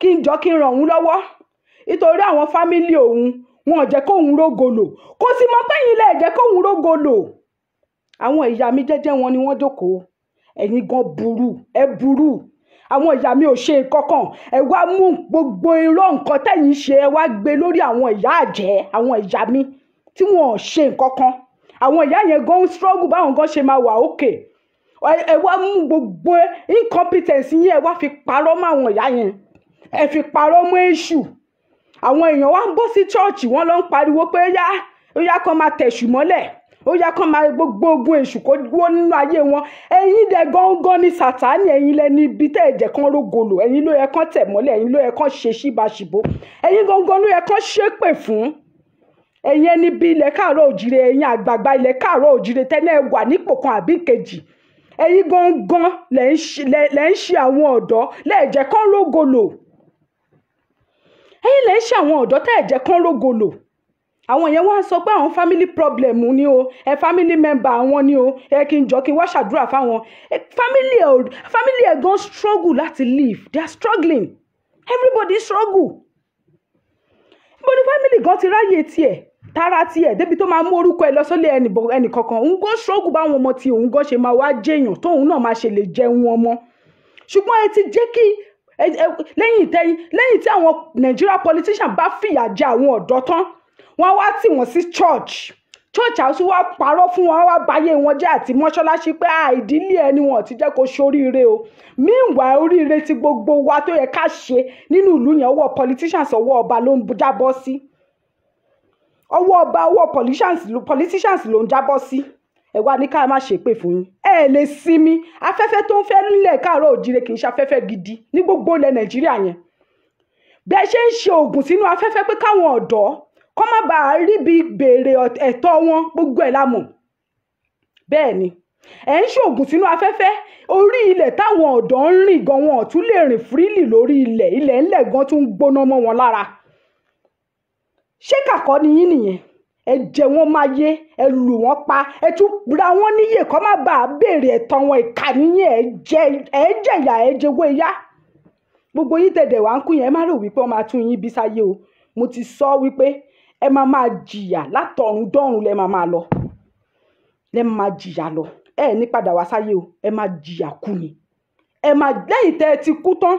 kí n jọ kí n ràn òun lọ́wọ́ nítorí àwọn fámílì òun wọn ò jẹ́ kóun rógolò kò sì mọ̀ pé yín lè jẹ́ kóun rógolò àwọn ìyá mi jẹ́jẹ́ wọn ni wọ́n jókòó ẹ̀yin gan burú ẹ burú àwọn ìyá mi ò ṣe kankan ẹ wá mú gbogbo irọ́ nǹkan tẹ̀yin ṣe ẹ wá gbé lórí àwọn ìyá àjẹ́ àwọn ìyá mi tí wọn ò ṣe kankan àwọn ìyá yẹn gan ń struggle báwọn gan ṣe máa wà òkè ẹ wá mú gbogbo incompetence yín ẹ wá fi parọ́ mọ́ àwọn ìyá yẹn ẹ fi parọ́ mọ́ èṣù àwọn èèyàn wá ń bọ́ sí chọ́ọ̀chì wọ́n lọ ń pariwo pé ó yá kán máa tẹ̀sù mọ́lẹ̀ ó yá kán máa gbogbo ogun èṣù kó wó nínú ayé wọn ẹ̀yin dẹ̀ gángan ní sàtáànì ẹ̀yin lẹ́ni ibi tẹ́ ẹ̀jẹ̀ kan rógolò ẹ̀yin ló yẹ kán tẹ̀ mọ́lẹ̀ ẹ̀yin ló yẹ kán ṣe ṣíbaṣìbò ẹ̀yin gángan ló yẹ kán ṣépè fún ẹ̀yin ẹni bí ilẹ̀ káàárọ̀ òjìrè ẹ̀yin àgbààgbà ilẹ̀ káàárọ̀ òjìrè tẹ́lẹ̀ wà nípò kan àbí kejì ẹ̀yin gángan lẹ́ ń ṣe àwọn ọ̀dọ́ lẹ́ẹ̀jẹ̀ kán rógolò ẹ̀yin lẹ́ ń ṣe àwọn ọ̀dọ́ tẹ́ ẹ̀jẹ̀ kán rógolò àwọn yẹn wá sọ pé àwọn family problem ni o family member àwọn ni o kí n jọ kí n wá ṣàdúrà fáwọn family ẹ̀ gan struggle láti live they are struggling everybody struggle body family gan ti ráyè tiẹ̀ tara tiẹ̀ débi tó máa mú orúkọ ẹ̀ lọ sọ́lé ẹnì kankan òun gan struggle báwọn ọmọ tí òun gan ṣe máa wá jẹyàn tóun náà máa ṣe lè jẹun ọmọ ṣùgbọ́n ẹ ti jẹ́ kí lẹ́yìn tí àwọn Nigeria politician bá fìyà jẹ àwọn ọ̀dọ́ tán wọ́n wá tì wọ́n sí church house wá parọ́ fún wọn wá báyé wọn jẹ́ àti mọ́ṣáláṣí pé ìdílé ẹni wọn ti jẹ́ kó ṣoríire o meanwhile oríire tí gbogbo wa tó yẹ ká ṣe nínú ìlú yẹn ọwọ́ politicians ọwọ́ ọba ló ń jábọ́ sí ọwọ́ ọba ọwọ́ politicians ló ń jábọ́ sí ẹ wá ní ká má ṣépè fún yín ẹ lè sinmi afẹ́fẹ́ tó ń fẹ́ nílẹ̀ káàárọ̀ òjìrè kì í ṣe afẹ́fẹ́ gidi ní gbogbo ilẹ̀ Nàìjíríà yẹn bẹ́ẹ̀ ṣe ń ṣe oògùn sínú afẹ́fẹ́ pé káwọn ọ̀dọ́ kọ́ má bàa rí bí béèrè ẹ̀tọ́ wọn gbogbo ẹ̀ lámọ̀ bẹ́ẹ̀ ni ẹ̀ ń ṣoògùn sínú afẹ́fẹ́ orí ilẹ̀ táwọn ọ̀dọ́ ń rìn gan wọn ò tún lè rìn freely lórí ilẹ̀ ńlẹ̀ gan tún gbóná mọ́ wọn lára ṣé kàkọ́ ni yín nìyẹn ẹ jẹ wọn máa yé ẹ lù wọn pa ẹ tún ra wọn níyè kọ́ má bàa béèrè ẹ̀tọ́ wọn ìkà níyẹn ẹ jẹ̀yà ẹ jẹwọ́ ẹ̀yá gbogbo yín tẹ̀dẹ̀ wá ń kú yẹn ẹ má rò wípé wọ́n máa tún yín bí sáyé o mo ti sọ wípé ẹ máa jìyà látọ̀run dọ́run lẹ máa lọ lẹ máa jìyà lọ ẹ ní padà wá sáyé o ẹ máa jìyà kú ni ẹ máa lẹ́yìn tẹ́ ẹ ti kú tán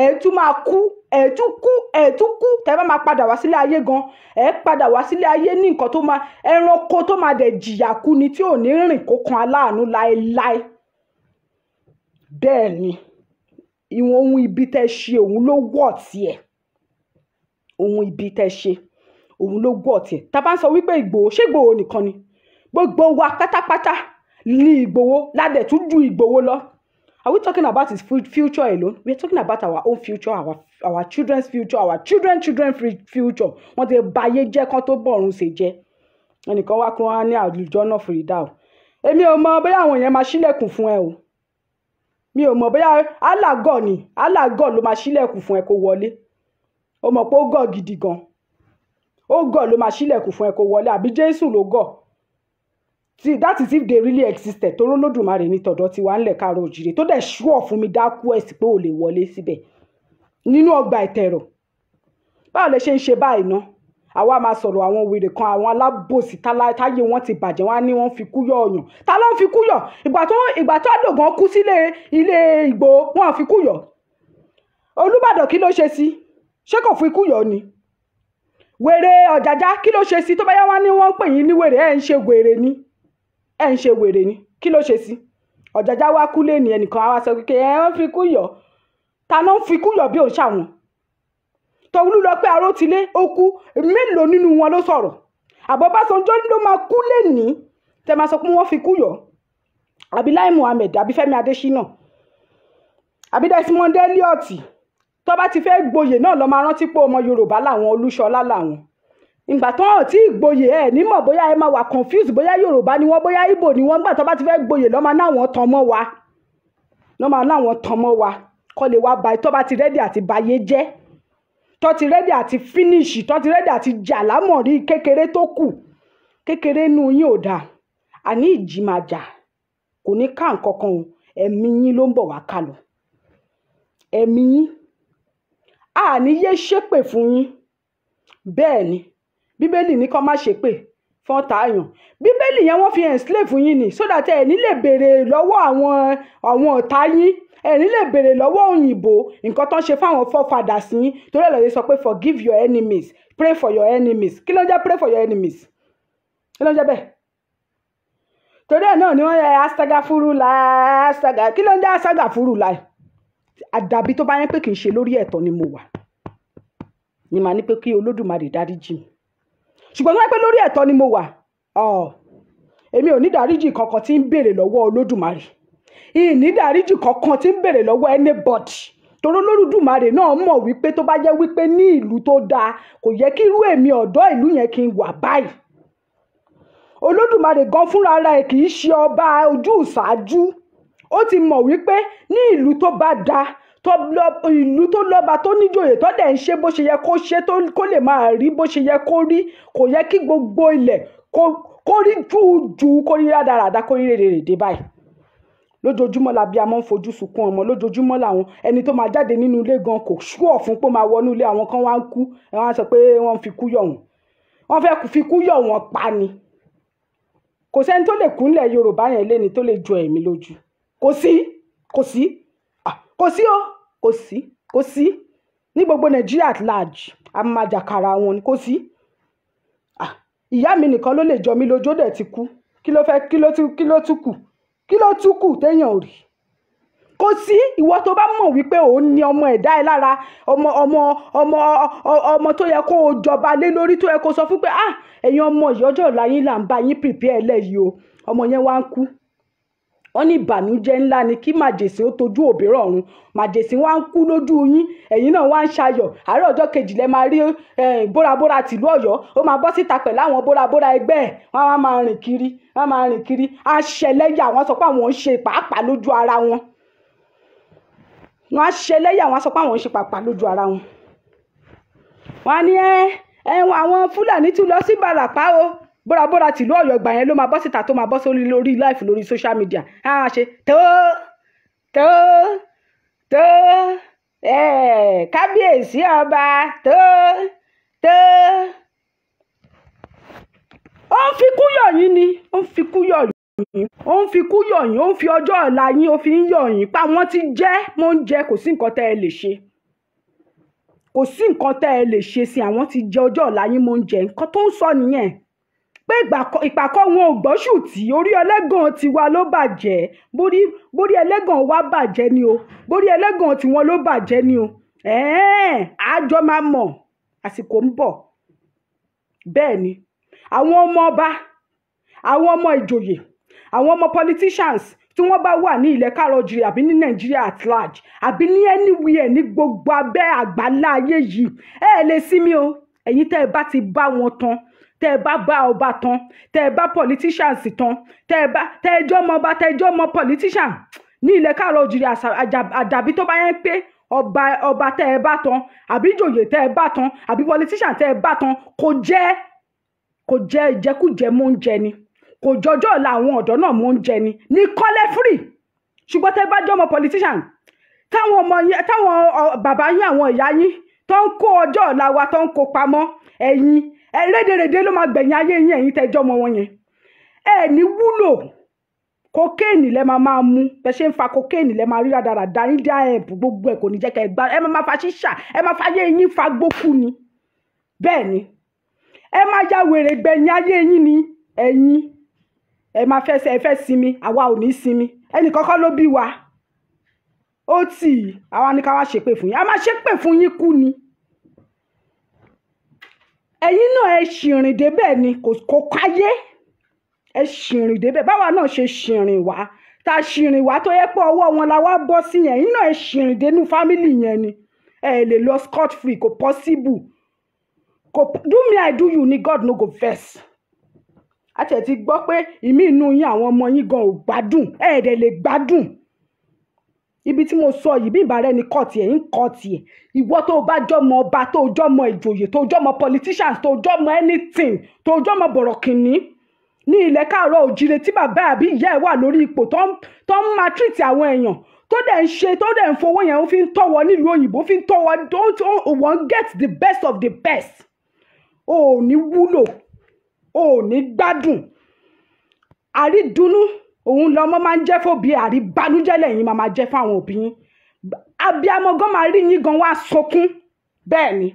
ẹ tún máa kú ẹ tún kú tẹ́ bá máa padà wá sílé ayé gan ẹ padà wá sílé ayé ní nǹkan tó máa ẹranko tó máa dẹ̀ jìyà kú ni tí ò ní rìn kó kan aláàánú láéláé bẹ́ẹ̀ ni ìwọ̀n ohun ibi tẹ́ ṣe òun ló wọ̀ tiẹ̀ ohun ibi tẹ́ ṣe òun ló gbọ́ tiẹ̀. Tá bá ń sọ wípé Ìgbòho, ṣé Ìgbòho nìkan ni? Gbogbo wa pátápátá ní Ìgbòho ládẹ̀ tún ju Ìgbòho lọ. Are we talking about his future alone? We are talking about our own future, our children's future, our children's future. Wọ́n ti bayé jẹ́ kán tó bọ̀run ṣe jẹ́. Ẹnìkan wá kún wá ní àlùjọ náà fìdá o. Èmi ò mọ̀ bóyá àwọn yẹn máa ṣílẹ̀kùn fún ẹ o. Mi ò mọ̀ bóyá alágọ̀ ni, alágọ̀ ló máa ṣílẹ̀kùn fún ẹ kó wọlé. O mọ̀ pé ó gọ̀ gidi gan. Ó gọ̀ ló máa ṣílẹ̀kùn fún ẹ kó wọlé, àbí Jésù ló gọ̀. See, that is if they really existed. Toró Olódùmarè ní tọ̀dọ̀ tí wà ńlẹ̀ káàárọ̀ oòjíire tó dẹ̀ ṣúọ̀ fún mi dákú ẹ̀sì pé ò lè wọlé síbẹ̀ nínú ọgbà ìtẹ̀rọ̀. Báwo lẹ ṣe ń ṣe báyìí ná? Àwa máa sọ̀rọ̀ àwọn wèrè kan, àwọn alábòsí táyé wọn ti bàjẹ́, wọ́n á ní wọ́n fi kú yọ̀ ọ̀yàn. Ta ló ń fi kú yọ̀? Ìgbà tó Àdògán kú sílé ilé Ìgbòho, wọ́n á fi kú yọ̀. Olúbàdàn kí ló ṣe sí? Ṣé kò fi kú yọ̀ ni? Wèrè Ọ̀jájá kí ló ṣe sí? Tó bá yá wá ní wọ́n ń pè yín ní wèrè, ẹ̀ ń ṣe wèrè ni. Ẹ̀ ń ṣe wèrè ni. Kí ló ṣe sí? Ọ̀jájá wá kú lé ní ẹnìkan á wá sọ pé ẹ̀ ń fi kú yọ̀. Ta ló ń fi kú yọ̀ bí ò ṣàwọn? Tolúlọpẹ́ Arótilé ó kú, mélòó nínú wọn ló sọ̀rọ̀? Ọbásanjọ́ ló máa kú lénìí tẹ́ máa sọ pé wọ́n fi kú yọ̀. Àbí Lai Muhammed, àbí Fẹ́mi Adésínà, àbí Desmond Elliot. Tó bá ti fẹ́ gboyè náà lọ máa rántí pé ọmọ Yorùbá làwọn, Olúṣọlá làwọn. Ìgbà tó hàn tí ìgboyè ẹ̀ nímọ̀ bóyá ẹ máa wà confused bóyá Yorùbá ni wọ́n, bóyá Ìgbò ni wọ́n. Gbà tó bá ti fẹ́ gboyè lọ́ máa náwọn tán mọ́ wa. Lọ́ máa náwọn tán mọ́ wa. Kọ́ lè wá ba tó bá ti rẹ́dì àti bayé jẹ́. Tó ti rẹ́dì àti finish, tó ti rẹ́dì àti jà lámọ̀rí kékeré tó kù. Kékeré nú yín ò dáa. Àní ìjì máa jà. Kò ní ká nǹkan kan o. Ẹ̀mí yín ló ń bọ̀ wá ká lọ. Ẹ̀mí yín. Àní yé ṣépè fún yín. Bẹ́ẹ̀ ni. Bíbélì ní kó má ṣépè fún ọ̀tá èèyàn. Bíbélì yẹn wọ́n fi enslave fún yín ni so that ẹ ní lè béèrè lọ́wọ́ àwọn ọ̀tá yín. Ẹ ní lè béèrè lọ́wọ́ òyìnbó nǹkan tó ń ṣe fáwọn forefathers yín. Torí ẹ̀ ló sọ pé forgive your enemies, pray for your enemies. Kí ló ń jẹ́ pray for your enemies? Kí ló ń jẹ́ bẹ́ẹ̀? Torí ẹ̀ náà ni wọ́n yẹ astaga. Kí ló ń jẹ́ astagfirullah? Àdàbí tó bá yẹn pé kì í ṣe lórí ẹ̀tọ́ ni mo wà. Ni màá ní pé kí Olódùmarè dáríjì mi. Ṣùgbọ́n wọ́n pé lórí ẹ̀tọ́ ni mo wà. Èmi ò ní dáríjì kankan tí ń béèrè lọ́wọ́ Olódùmarè. Ìní dáríjì kankan tí ń béèrè lọ́wọ́ anybody. Torí Olódùmarè náà mọ̀ wípé tó bá jẹ́ wípé ní ìlú tó dáa kò yẹ kí irú èmi ọ̀dọ́ ìlú yẹn kí n wà báyìí. Olódùmarè gan fúnra ara ẹ̀ kì í ṣe ọba ojú ìṣáájú. Ó ti mọ̀ wípé ní ìlú tó bá dáa, ìlú tó lọ́ba tó níjòyè tó dẹ̀ ń ṣe bó ṣe yẹ kó ṣe kó lè máa rí bó ṣe yẹ kó rí, kò yẹ kí gbogbo ilẹ̀ kó rí júùjú, kó rí rádaràda, kó rí rèrèdè báyìí. Lójoojúmọ́ la bí a máa ń fojú sunkún ọmọ. Lójoojúmọ́ làwọn ẹni tó máa jáde nínú ilé gan kò ṣúọ̀ fún pé máa wọnú ilé, àwọn kan wá ń kú. Ẹ wá sọ pé wọ́n fi kú yọ̀ wọ́n. Wọ́n fẹ́ fi kú yọ̀ wọ́n pa ni. Kò sẹ́ni tó lè kúnlẹ̀ Yorùbá yẹn léni tó lè jọ ẹ̀mí lójú. Kò sí ní gbogbo Nàìjíríà at large. A máa jàkàrà wọn ni. Kò sí. Ìyá mi nìkan ló lè jọ mí lójú, ó dẹ̀ ti kú. Kí ló tún kù? Kí ló tún kù téèyàn ò rí? Kò sí. Ìwọ tó bá mọ̀ wípé òun ni ọmọ ẹ̀dá ẹ lára, ọmọ tó yẹ kó o jọba lé lórí, tó yẹ kó sọ fún pé ẹ̀yin ọmọ yìí ọjọ́ ọ̀la yín là ń bá yín prepare lẹ́yìí o. Ọmọ yẹn wá ń kú. Wọ́n ní ìbànújẹ́ ńlá ni kí màjèsín ó tojú òbírọ̀ ọ̀run. Màjèsín wá ń kú lójú yín, ẹ̀yin náà wá ń ṣayọ̀. Àárọ̀ ọjọ́ kejì lẹ máa rí bórabóra tìlú Ọ̀yọ́. Ó máa bọ́ síta pẹ̀lú àwọn bórabóra ẹgbẹ́ ẹ̀. Wọ́n á máa rìn kiri. Á ṣẹlẹ́yà, wọ́n sọ pé àwọn ń ṣe pàápàá lójú ara wọn. Wọ́n á ṣẹlẹ́yà, wọ́n sọ pé àwọn ń ṣe pàápàá lójú ara wọn. Wọ́n á ní àwọn Fúlàní tún lọ sí Ìbàràpá o. Bórabóra tìlú Ọ̀yọ́ ìgbà yẹn ló máa bọ́ síta tó máa bọ́ sórí lórí live lórí social media. Á ṣe kábíyèsí ọba tó. Ó ń fi kú yọ̀ yín ni. Ó ń fi kú yọ̀ yín. Ó ń fi kú yọ̀ yín. Ó ń fi ọjọ́ ọ̀la yín ó fi ń yọ̀ yín. Pa wọ́n ti jẹ́ mọ́ ń jẹ, kò sí nǹkan tẹ́ ẹ lè ṣe. Kò sí nǹkan tẹ́ ẹ lè ṣe sí àwọn ti jẹ ọjọ́ ọ̀la yín mọ́ ń jẹ. Nǹkan tó ń sọ nìyẹn. Pé ìpàkọ́ wọn ò gbọ́ṣù tí orí ẹlẹ́gàn tiwa ló bàjẹ́. Borí ẹlẹ́gàn wa bàjẹ́ ni o. Borí ẹlẹ́gàn tiwọn ló bàjẹ́ ni o. Àjọ máa mọ̀. àsìkò ń bọ̀ bẹ́ẹ̀ ni àwọn ọmọ ọba àwọn ọmọ ìjòyè àwọn ọmọ politicians tí wọ́n bá wà ní ilẹ̀ káàrọ̀-oòjíire àbí ní Nàìjíríà at large àbí ní anywhere ní gbogbo abẹ́ àgbálá ayé yìí lè sinmi o ẹ̀yin tẹ́ ẹ bá ti bá wọn tán tẹ́ ẹ bá bá ọba tán tẹ́ ẹ bá politicians tán tẹ́ ẹ jọ́ ọmọ ọba tẹ́ ẹ jọ́ ọmọ politician ní ilẹ̀ káàrọ̀-oòjíire àdàbí tó bá yẹn pé ọba tẹ́ ẹ bá tán àbí ìjòyè tẹ́ ẹ bá tán àbí politician tẹ́ ẹ bá tán kò jẹ́ ìjẹkújẹ mọ́ oúnjẹ ni kò jọjọ́ ọ̀la àwọn ọ̀dọ́ náà mọ́ oúnjẹ ni ní kọ́lẹ́ free ṣùgbọ́n tẹ́ ẹ bá jọ́ ọmọ politician táwọn bàbá yín àwọn ìyá yín tó ń kó ọjọ́ ọ̀la wa tó ń kó pamọ́ ẹ̀yin rédèrèdè ló máa gbẹ̀yìn ayé yín ẹ̀yin tẹ́ jọ́ ọmọ wọn yẹn ní wúlò kokéènì lẹ máa mú bẹ ṣe ń fa kokéènì lẹ máa rí dáradára india hemp gbogbo ẹ kò ní jẹ́ kẹ́ ẹ gbá ẹ máa fa ṣíṣà ẹ máa fa ayé yín fa gbókù ni bẹ́ẹ̀ ni ẹ máa ya wèrè gbẹ̀yìn ayé yín ni ẹ̀yin ẹ máa fẹ́ sinmi àwa ò ní sinmi ẹnì kọ́kọ́ ló bí wa ó tì àwa ní ká wá ṣépè fún yín a máa ṣépè fún yín kú ni ẹ̀yin náà ẹ ṣìrìn débẹ̀ ni kò káyé ẹ ṣìrìn débẹ̀ báwa náà ṣe ṣìrìn wá ta ṣìrìn wá tó yẹ pé ọwọ́ wọn la wá bọ́ sí yẹn ẹ̀yin náà ẹ ṣìrìn dénú fámìlì yẹn ni ẹ lè lọ scot free kò possible kò do me I do you ni God no go vex àti ẹ̀ ti gbọ́ pé ìmí inú yín àwọn ọmọ yín gan ò gbádùn ẹ̀ẹ́dẹ̀ lè gbádùn ibi tí mo sọ yìí bí ìbára ẹni kọ́ọ̀tì ẹ̀ ń kọ́ọ̀tì ẹ̀ ìwọ tó bá jọmọ ọba tó jọmọ ìjòyè tó jọmọ politicians tó jọmọ anything tó jọmọ bọ̀rọ̀kìnní ní ilẹ̀ káàrọ̀-oòjíire tí bàbá àbí ìyá ẹ̀ wà lórí ipò tó ń máa treat àwọn èèyàn tó dẹ̀ ń ṣe tó dẹ̀ ń fowó yẹn ó fi ń tọ́wọ́ nílùú òyìnbó fi ń tọ́wọ́ wọ́n get the best of the best ò ní wúlò ò ní gbádùn àrídùnnú òun lọmọ máa ń jẹ́ fòbí àríbánújẹ́ lẹ́yìn máa jẹ́ fáwọn òbí yín abiyamọ gan máa rí yín gan wá sọkún bẹ́ẹ̀ ni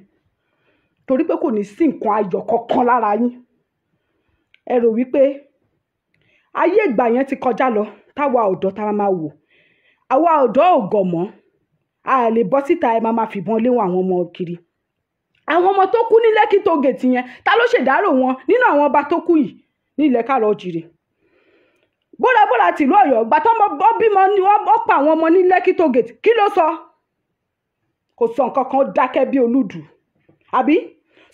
torí pé kò ní sí nǹkan ayọ̀ kankan lára yín ẹ rò wípé ayé ìgbà yẹn ti kọjá lọ táwa ọ̀dọ́ tá máa wò àwa ọ̀dọ́ ò gọ̀ mọ́ a lè bọ́ síta ẹ máa fìbọn léwọn àwọn ọmọ kiri àwọn ọmọ tó kú ní Lẹ́kì tógèètì yẹn ta ló ṣèdárò wọn nínú àwọn ọba tó kú yìí ní ilẹ̀ káàrọ̀-oòjíire bóra tìlú Ọ̀yọ́ gbà tó bímọ ni wọ́n pa àwọn ọmọ ní Lẹ́kì tógèètì kí ló sọ kò sọ nǹkan kan dákẹ́ bí olúdù àbí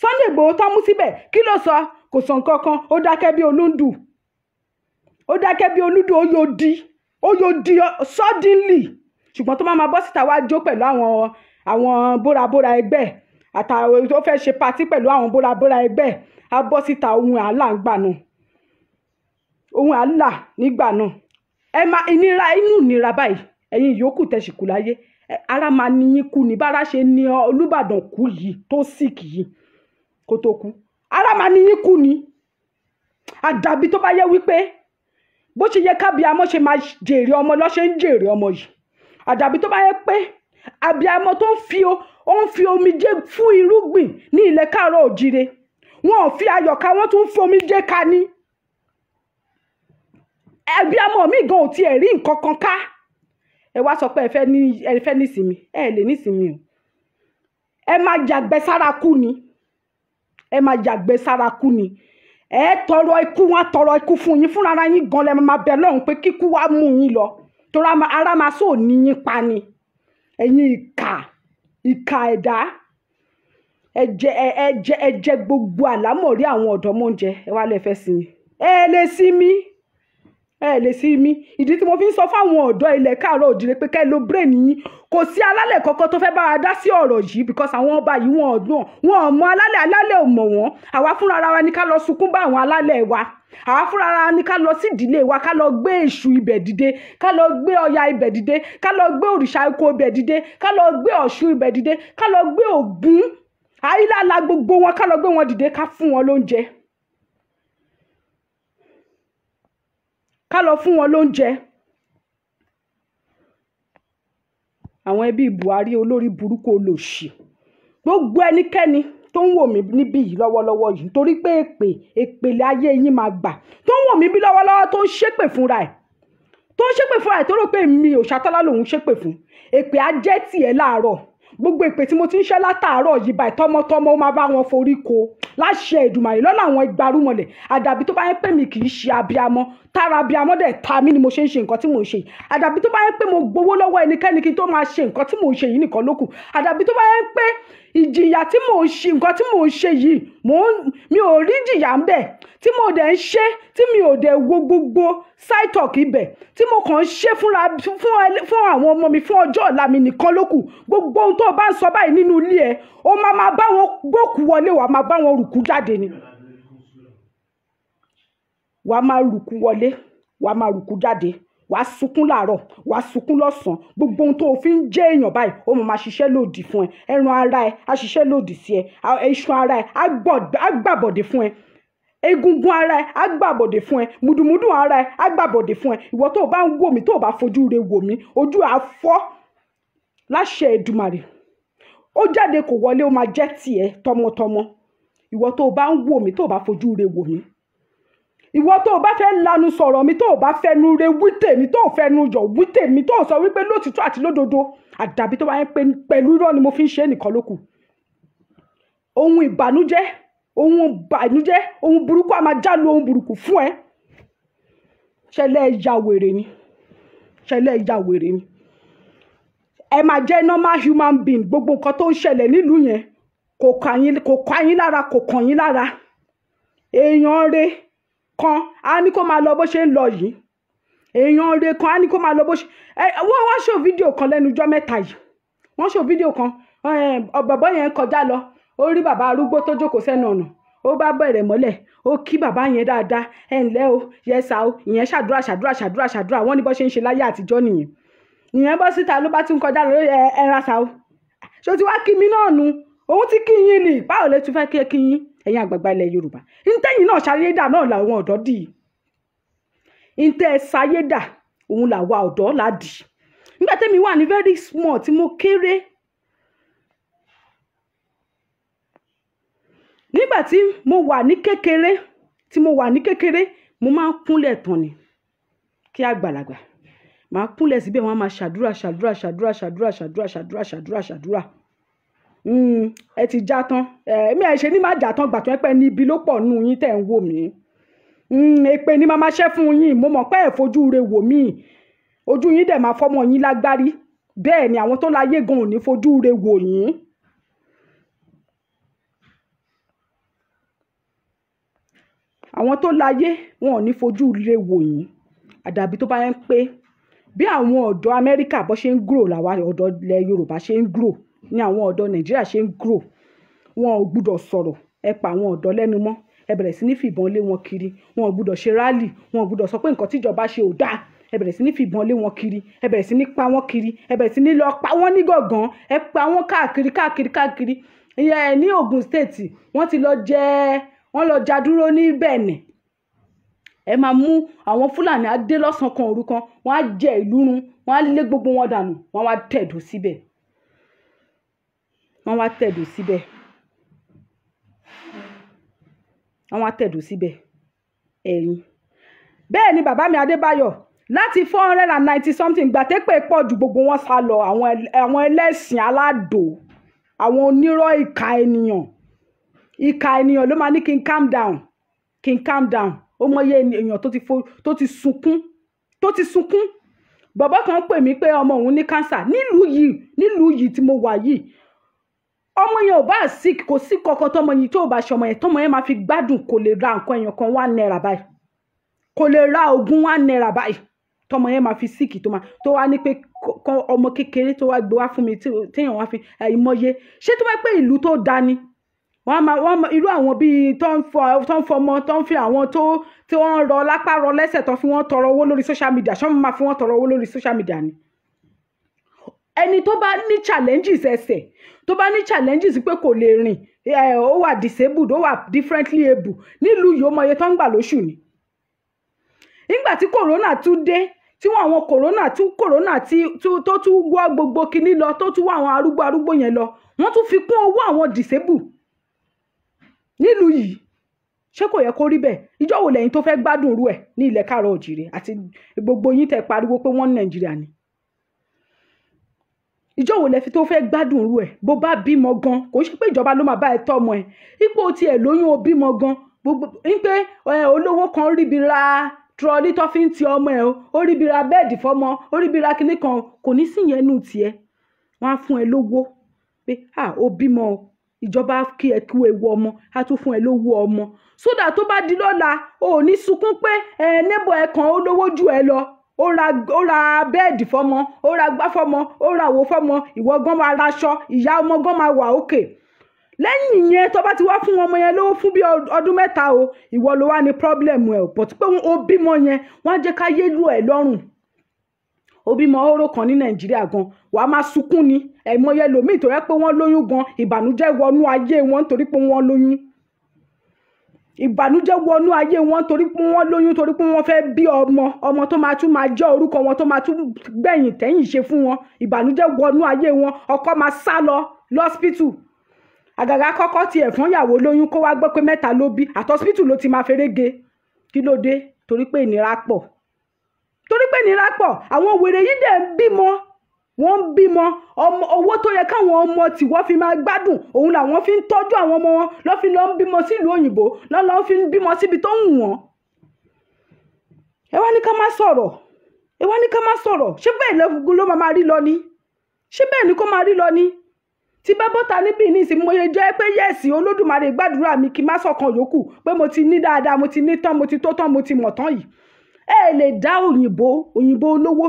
Sunday Igboho tó mú síbẹ̀ kí ló sọ kò sọ nǹkan kan ó dákẹ́ bí olúndù ó dákẹ́ bí olúdù ó yóò di suddenly ṣùgbọ́n tó máa bọ́ síta wá jó pẹ̀lú àwọn bóra ẹgbẹ́ àtàwọn tó fẹ́ ṣe patí pẹ̀lú àwọn bóra ẹgbẹ́ á bọ́ síta ohun àlà ńgbà náà ohun àlà nígbà náà ẹ máa inú ìnira báyìí ẹ̀yin yòókù tẹ̀síkù láyé ara máa ní yín kú ní bára ṣe ní Olúbàdàn kú yìí tó sick yìí kó tó kú ara máa ní yín kú ni àdàbí tó bá yẹ wípé bó ṣe yẹ kábíamọ ṣe máa jèrè ọmọ lọ́ṣẹ́ ń jèrè ọmọ yìí àdàbí tó bá yẹ pé àbíamọ tó ń fi omijé fún irúgbìn ní ilẹ̀ káàrọ̀-oòjíire wọn ò fi ayọ̀ká wọn tún fi omijé ká ní àbíamọ mi gan ò tiẹ̀ rí nǹkan kan ká ẹ wá sọ pé ẹ fẹ́ nísìmí ẹ lè nísìmí o ẹ máa jàgbẹ́ sára kú ni ẹ máa jàgbẹ́ sára kú ni ẹ tọrọ ikú wọn tọrọ ikú fún yín fúnra ara yín gan lẹ máa bẹ lọ́hùn pé kíkú wá mú yín lọ torí ara máa sóò ní yín pa ni ẹ̀yin ìkà ẹ̀dá ẹ jẹ gbogbo àlámọ̀rí àwọn ọ̀dọ́ mọ́únjẹ ẹ wá lè fẹ́ sinmi ẹ lè sinmi ìdí tí mo fi ń sọ fáwọn ọ̀dọ́ ilẹ̀ káàrọ̀-oòjíire pé kẹ́ ló brain yín kò sí alálẹ̀ kankan tó fẹ́ bá wa dá sí ọ̀rọ̀ yìí because àwọn ọba yìí wọn ò mọ alálẹ̀ ò mọ̀ wọ́n àwa fúnra ara wa ní ká lọ sunkún bá àwọn alálẹ̀ wa àwa fúnra ara wa ní ká lọ sí ìdílé wa ká lọ gbé èṣù ibẹ̀ dìde ká lọ gbé ọya ibẹ̀ dìde ká lọ gbé òrìṣà oko ibẹ̀ dìde ká lọ gbé ọ̀ṣun ibẹ̀ dìde ká lọ gbé ògún àyílála gbogbo wọn ká lọ gbé wọn dìde ká fún wọn lóúnjẹ ká lọ fún wọn lóúnjẹ àwọn ẹbí Buhari olórí burúkú olòṣì gbogbo ẹnikẹ́ni tó ń wò mí níbí yìí lọ́wọ́lọ́wọ́ yìí nítorí pé èpèlé ayé yín máa gbà tó ń wò mí bí lọ́wọ́lọ́wọ́ tó ń ṣépè fúnra ẹ̀ tó rò pé mi ò ṣàtọ́lá lòun ṣépè fún èpè á jẹ́ tiẹ̀ láàárọ̀ gbogbo ìpè tí mo ti ń ṣẹ́ látàárọ̀ yìí báyìí tọmọtọmọ ó máa bá wọn forí ko láṣẹ Èdùmàrè lọ́la àwọn ìgbárùmọ̀lẹ̀ àdàbí tó bá yẹ pé mi kì í ṣe abiyamọ tára abiyamọ dẹ̀ ta mí ni mo ṣe ń ṣe nǹkan tí mò ń ṣe àdàbí tó bá yẹ pé mo gbowó lọ́wọ́ ẹnikẹ́ni kí n tó máa ṣe nǹkan tí mò ń ṣe yìí nìkan lókù àdàbí tó bá yẹ pé ìjìyà tí mò ń ṣe nǹkan tí mò ń ṣe yìí mi ò rí jìyà ń bẹ̀ tí mo dẹ̀ ń ṣe tí mi ò dẹ̀ wo gbogbo side-talk ibẹ̀ tí mo kàn ń ṣe fún àwọn ọmọ mi fún ọjọ́ ọ̀la mi nìkan lókù gbogbo ohun tó bá ń sọ báyìí nínú ilé ẹ̀ ó máa bá wọn gbókù wọlé wàá máa bá wọn rùkú jáde ni wàá máa rùkú wọlé wàá máa rùkú jáde wàá sunkún láàárọ̀ wàá sunkún lọ́sàn-án gbogbo ohun tó fi ń jẹ́ èèyàn báyìí ó máa ṣiṣẹ́ lòdì fún ẹ ẹran ara ẹ á ṣiṣẹ́ lòdì sí ẹ iṣan ara ẹ á gbàbọ̀dé fún ẹ egungun ara ẹ á gbàbọ̀dé fún ẹ mùdùmùdù ara ẹ á gbàbọ̀dé fún ẹ ìwọ tó o bá ń wò mí tó o bá fojú re wò mí ojú á fọ́ láṣẹ Èdùmàrè ó jáde kò wọlé ó máa jẹ́ tiẹ̀ tọmọtọmọ ìwọ tó o bá ń wò mí tó o bá fojú re wò mí ìwọ tó o bá fẹ́ lanu sọ̀rọ̀ mi tó o bá fẹnu re wí tèmi tó o fẹnu yọ̀ wí tèmi tó o sọ wípé lótìtọ́ àti lódodo àdàbí tó bá yẹn pé pẹ̀lú irọ́ ni mo fi ń ṣe é nìkan lókù ohun ìbànújẹ́ ohun burúkú a máa já lu ohun burúkú fún ẹ ṣẹlẹ̀ ìyá wèrè ni ẹ máa jẹ́ normal human being gbogbo nǹkan tó ń ṣẹlẹ̀ nílùú yẹn kò kàn yín lára èèyàn re kan á ní kó máa lọ bó ṣe ń lọ yìí èèyàn re kan á ní kó máa lọ bó ṣe wọ́n wá ṣò fídíò kan lẹ́nu ọjọ́ mẹ́ta yìí wọ́n ṣò fídíò kan bàbá yẹn kọjá lọ ó rí bàbá arúgbó tó jókòó sẹ́nu ọ̀nà ó bá bẹ̀rẹ̀ mọ́lẹ̀ ó kí bàbá yẹn dáadáa ẹ ǹlẹ́ o yẹsà o ìyẹn ṣàdúrà wọ́n ní bó ṣe ń ṣe láyé àtijọ́ nìyẹn ìyẹn bọ́ síta ló bá tún kọjá lọ ẹ rasa o ṣó ti wá kí mi náà nu òun ti kí yín ni báwo lè tún fẹ́ kí yín ẹ̀yin àgbààgbà ilẹ̀ Yorùbá ntẹ́yìn náà ṣayédà náà làwọn ọ̀dọ́ dì í ntẹ́ ṣayédà òun làwa ọ̀dọ́ là dì nígbà tẹ́mi wà ní very small tí mo kéré nígbà tí mo wà ní kékeré mo máa ń kúnlẹ̀ tán ni kí àgbàlagbà máa kúnlẹ̀ síbẹ̀ wọ́n á máa ṣàdúrà ẹ ti já tán èmi ẹ ṣe ní má já tán gbà tó ẹ pẹ́ ní ibi ló pọ̀ nù yín tẹ̀ ń wò mí èpè ni màá máa ṣẹ́ fún yín mo mọ̀ pé ẹ̀ fojú re wò mí ojú yín dẹ̀ máa fọ́mọ yín lágbárí bẹ́ẹ̀ ni àwọn tó láyé gan ò ní fojú re wò yín. àwọn tó láyé wọn ò ní fojú re wò yín àdàbí tó bá yẹn pé bí àwọn ọ̀dọ́ Amẹ́ríkà bó ṣe ń grow làwa ọ̀dọ́ ilẹ̀ Yorùbá ṣe ń grow ní àwọn ọ̀dọ́ Nàìjíríà ṣe ń grow wọn ò gbúdọ̀ sọ̀rọ̀ ẹ pa àwọn ọ̀dọ́ lẹ́nu mọ́ ẹ bẹ̀rẹ̀ sí ní fìbọn lé wọn kiri wọn ò gbúdọ̀ ṣe rálì wọn ò gbúdọ̀ sọ pé nǹkan tíjọba ṣe ò dáa ẹ bẹ̀rẹ̀ sí ní fìbọn lé wọn kiri ẹ bẹ̀rẹ̀ sí ní pa wọn kiri ẹ bẹ̀rẹ̀ sí ní lọ pa wọn ní gọ̀gán ẹ pa wọn káàkiri ìyẹn ní Ogun State wọ́n ti lọ já dúró ní Benin ẹ máa mú àwọn Fúlàní adé lọ́sàn kan òru kan wọ́n á jẹ ìlú run wọ́n á lé gbogbo wọn dànù wọ́n wá tẹ̀dó síbẹ̀ ẹ̀yìn bẹ́ẹ̀ ni bàbá mi Adébáyọ̀ láti 490 something gbàtẹ́pẹ́ pọ̀ ju gbogbo wọn sá lọ àwọn ẹlẹ́sìn aládò àwọn onírọ́ ìka ènìyàn ló máa ní kí n calm down ó mọyé èèyàn tó ti sunkún bàbá kan pè mí pé ọmọ òun ní cancer nílùú yìí tí mo wà yìí ọmọ yẹn ò bá sick kò sí kankan tọmọ yìí tó bá ṣọmọ yẹn tọmọ yẹn máa fi gbádùn kò lè ra nǹkan èèyàn kan 1 naira báyìí kò lè ra oògùn 1 naira báyìí tọmọ yẹn máa fi sick tó wá ní pé ọmọ kékeré tó wá gbé wá fún mi téèyàn wá fi ìmọye ṣé tó bá pé ìlú tó dání wọ́n irú àwọn bíi tó ń fọmọ tó ń fi àwọn tí wọ́n rọ lápá rọ lẹ́sẹ̀ tó fi wọ́n tọrọ owó lórí social media ṣé wọ́n máa fi wọ́n tọrọ owó lórí social media ni. ẹni tó bá ní challenges ẹsẹ̀ tó bá ní challenges pé kò lè rìn ó wà disabled ó wà differently able nílùú yìí ó mọ iye tó ń gbà lóṣù ni. nígbà tí corona tún dé tí wọ́n àwọn corona tó tún wọ́ gbogbo kinní lọ tó tún wọ́ àwọn arúgbó yẹn lọ wọ́n tún fi kún owó àwọn disabled nílùú yìí ṣé kò yẹ kó rí bẹ́ẹ̀ ìjọ́ wo lẹ́yìn tó fẹ́ gbádùn rú ẹ̀ ní ilẹ̀ káàárọ̀ òjìrè àti gbogbo yín tẹ́ pariwo pé wọ́n ní Nàìjíríà ni ìjọ wo lẹ fi tó fẹ́ gbádùn rú ẹ̀ bó bá bímọ gan kò ṣe pé ìjọba ló máa bá ẹ tọ́ ọmọ ẹ̀ ipò tiẹ̀ lóyún o bímọ gan gbogbo wípé olówó kan ríbi ra trọlí tó fi ń ti ọmọ ẹ̀ ó ríbi ra bẹ́ẹ̀dì fọmọ ó ríbi ra kinní kan kò ní sí yẹn nù tiẹ̀ wọ́n á fún ẹ lówó pé ó bímọ o ìjọba kí ẹ kú ewu ọmọ á tún fún ẹ lówó ọmọ sódà tó bá di lọ́la o ò ní sunkún pé nébọ̀ ẹ kan ó lówó jù ẹ lọ ó ra bẹ́ẹ̀dì fọmọ ó ra gbá fọmọ ó ra àwo fọmọ ìwọ gan máa raṣọ ìyá ọmọ gan máa wà òkè lẹ́yìn yẹn tó bá ti wá fún ọmọ yẹn lówó fún bí ọdún mẹ́ta o ìwọ ló wá ní pọ́blẹ́mù ẹ̀ but pé ó bímọ yẹn wọ́n á jẹ́ ká yé lù ẹ̀ lọ́rùn ó bímọ oró kan ní nàìjíríà gan wàá máa sunkún ni ẹ̀mọye lòmíì tó yẹ pé wọ́n lóyún gan ìbànújẹ́ wọnú ayé wọn torí pé wọ́n lóyún ìbànújẹ́ wọnú ayé wọn torí pé wọ́n lóyún torí pé wọ́n fẹ́ bí ọmọ tó máa tún máa jẹ́ orúkọ wọn tó máa tún gbẹ̀yìn tẹ́yìn ṣe fún wọn ìbànújẹ́ wọnú ayé wọn ọkọ máa sá lọ lọ́spítù àgàgà kọ́kọ́ tiẹ̀ fún ìyàwó lóyún kó wá gbọ́ pé mẹ́ta ló bí àtọ́spítù ló ti máa ferege kí ló dé torí pé ìnira pọ̀ àwọn wèrè yìí dẹ̀ ń bímọ wọ́n ń bímọ owó tó yẹ káwọn ọmọ tí wọ́n fi máa gbádùn òun làwọn fi ń tọ́jú àwọn ọmọ wọn lọ́ fi lọ ń bímọ sílùú òyìnbó lọ́ fi ń bímọ síbi tó ń wù wọ́n. ẹ wá ní ká má sọ̀rọ̀ ṣé bẹ́ẹ̀ lẹ́gùn ló máa rí lọ ni ṣé bẹ́ẹ̀ ni kó máa rí lọ ni tí bá bọ́ta níbí ní ìsìn mo yẹ jẹ́ pé yẹ́sì olódùmarè gbàdúrà mi kí n má sọ̀kan yòókù pé mo ti ní dáadáa mo ti ní tán mo ti tó tán mo ti mọ̀ tán yìí ẹ lè dá òyìnbó olówó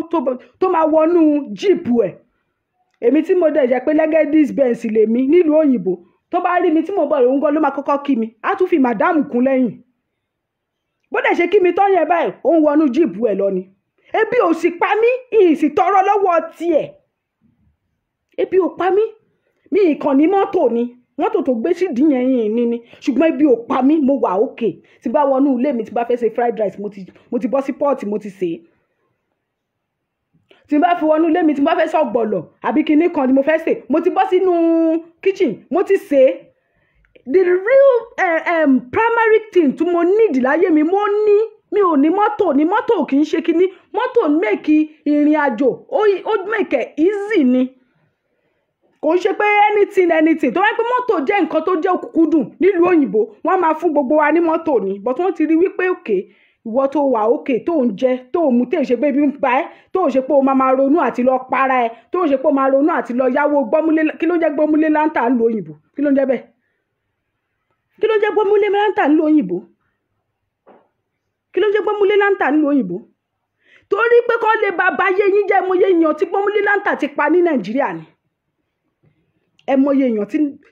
tó máa wọnú jíìpù ẹ̀ èmi tí mo dẹ̀ jẹ́ pé Mercedes Benz lèmi nílùú òyìnbó tó bá rí mi tí mo bọ̀ òun gan ló máa kọ́kọ́ kí mi á tún fi màdáàmù kún lẹ́yìn bó dẹ̀ ṣe kí mi tán yẹn báyìí ó ń wọnú jíìpù ẹ̀ lọ ni ebi ò sì pa mí ìsì tọrọ lọ́wọ́ tiẹ̀ ebi ò pa mí mi ìkànnì mọ́tò tó gbé sí ìdíyẹn yìí ni ṣùgbọ́n ebi ò pa mí mo wà òkè tí bá wọnú ilé mi tí bá fẹ́ ṣe fried rice mo ti bọ́ sí pọ́ọ̀tì mo ti sè é tí bá fi wọnú ilé mi tí bá fẹ́ sọ̀gbọ̀lọ̀ àbí kinní kan ni mo fẹ́ sè mo ti bọ́ sínú kitchen mo ti sè é the real primary thing tí mo need láyé mi mi ò ní mọ́tò kì í ṣe kinní mọ́tò make ìrìn àjò ó make easy ni kò ń ṣe pé anything tó wá pé mọ́tò jẹ́ nǹkan tó jẹ́ òkùnkùn nílùú òyìnbó wọ́n máa fún gbogbo wa ní mọ́tò ni but wọ́n ti rí wípé òkè ìwọ tó wà òkè tó ń jẹ tó ń mu tó ń ṣe pé bí ń pa ẹ́ tó ń ṣe pé o máa ronú àti lọ para ẹ tó ń ṣe pé o máa ronú àti lọ yáwó gbọ́múlé kí ló ń jẹ́ gbọ́múlé láńtà nílùú òyìnbó kí ló ń jẹ́ bẹ́ẹ̀ kí ló ń jẹ́ gbọ́múlé láńtà nílùú òyìnbó kí ló ń jẹ́ gbọ́múlé láńtà nílùú òyìnbó torí pé kọ́ lè bàbá yé yín jẹ́ mọ́yé èèyàn tí gbọ́múlé láńtà ti pa ní nàìjíríà ni ẹ mọye èèyàn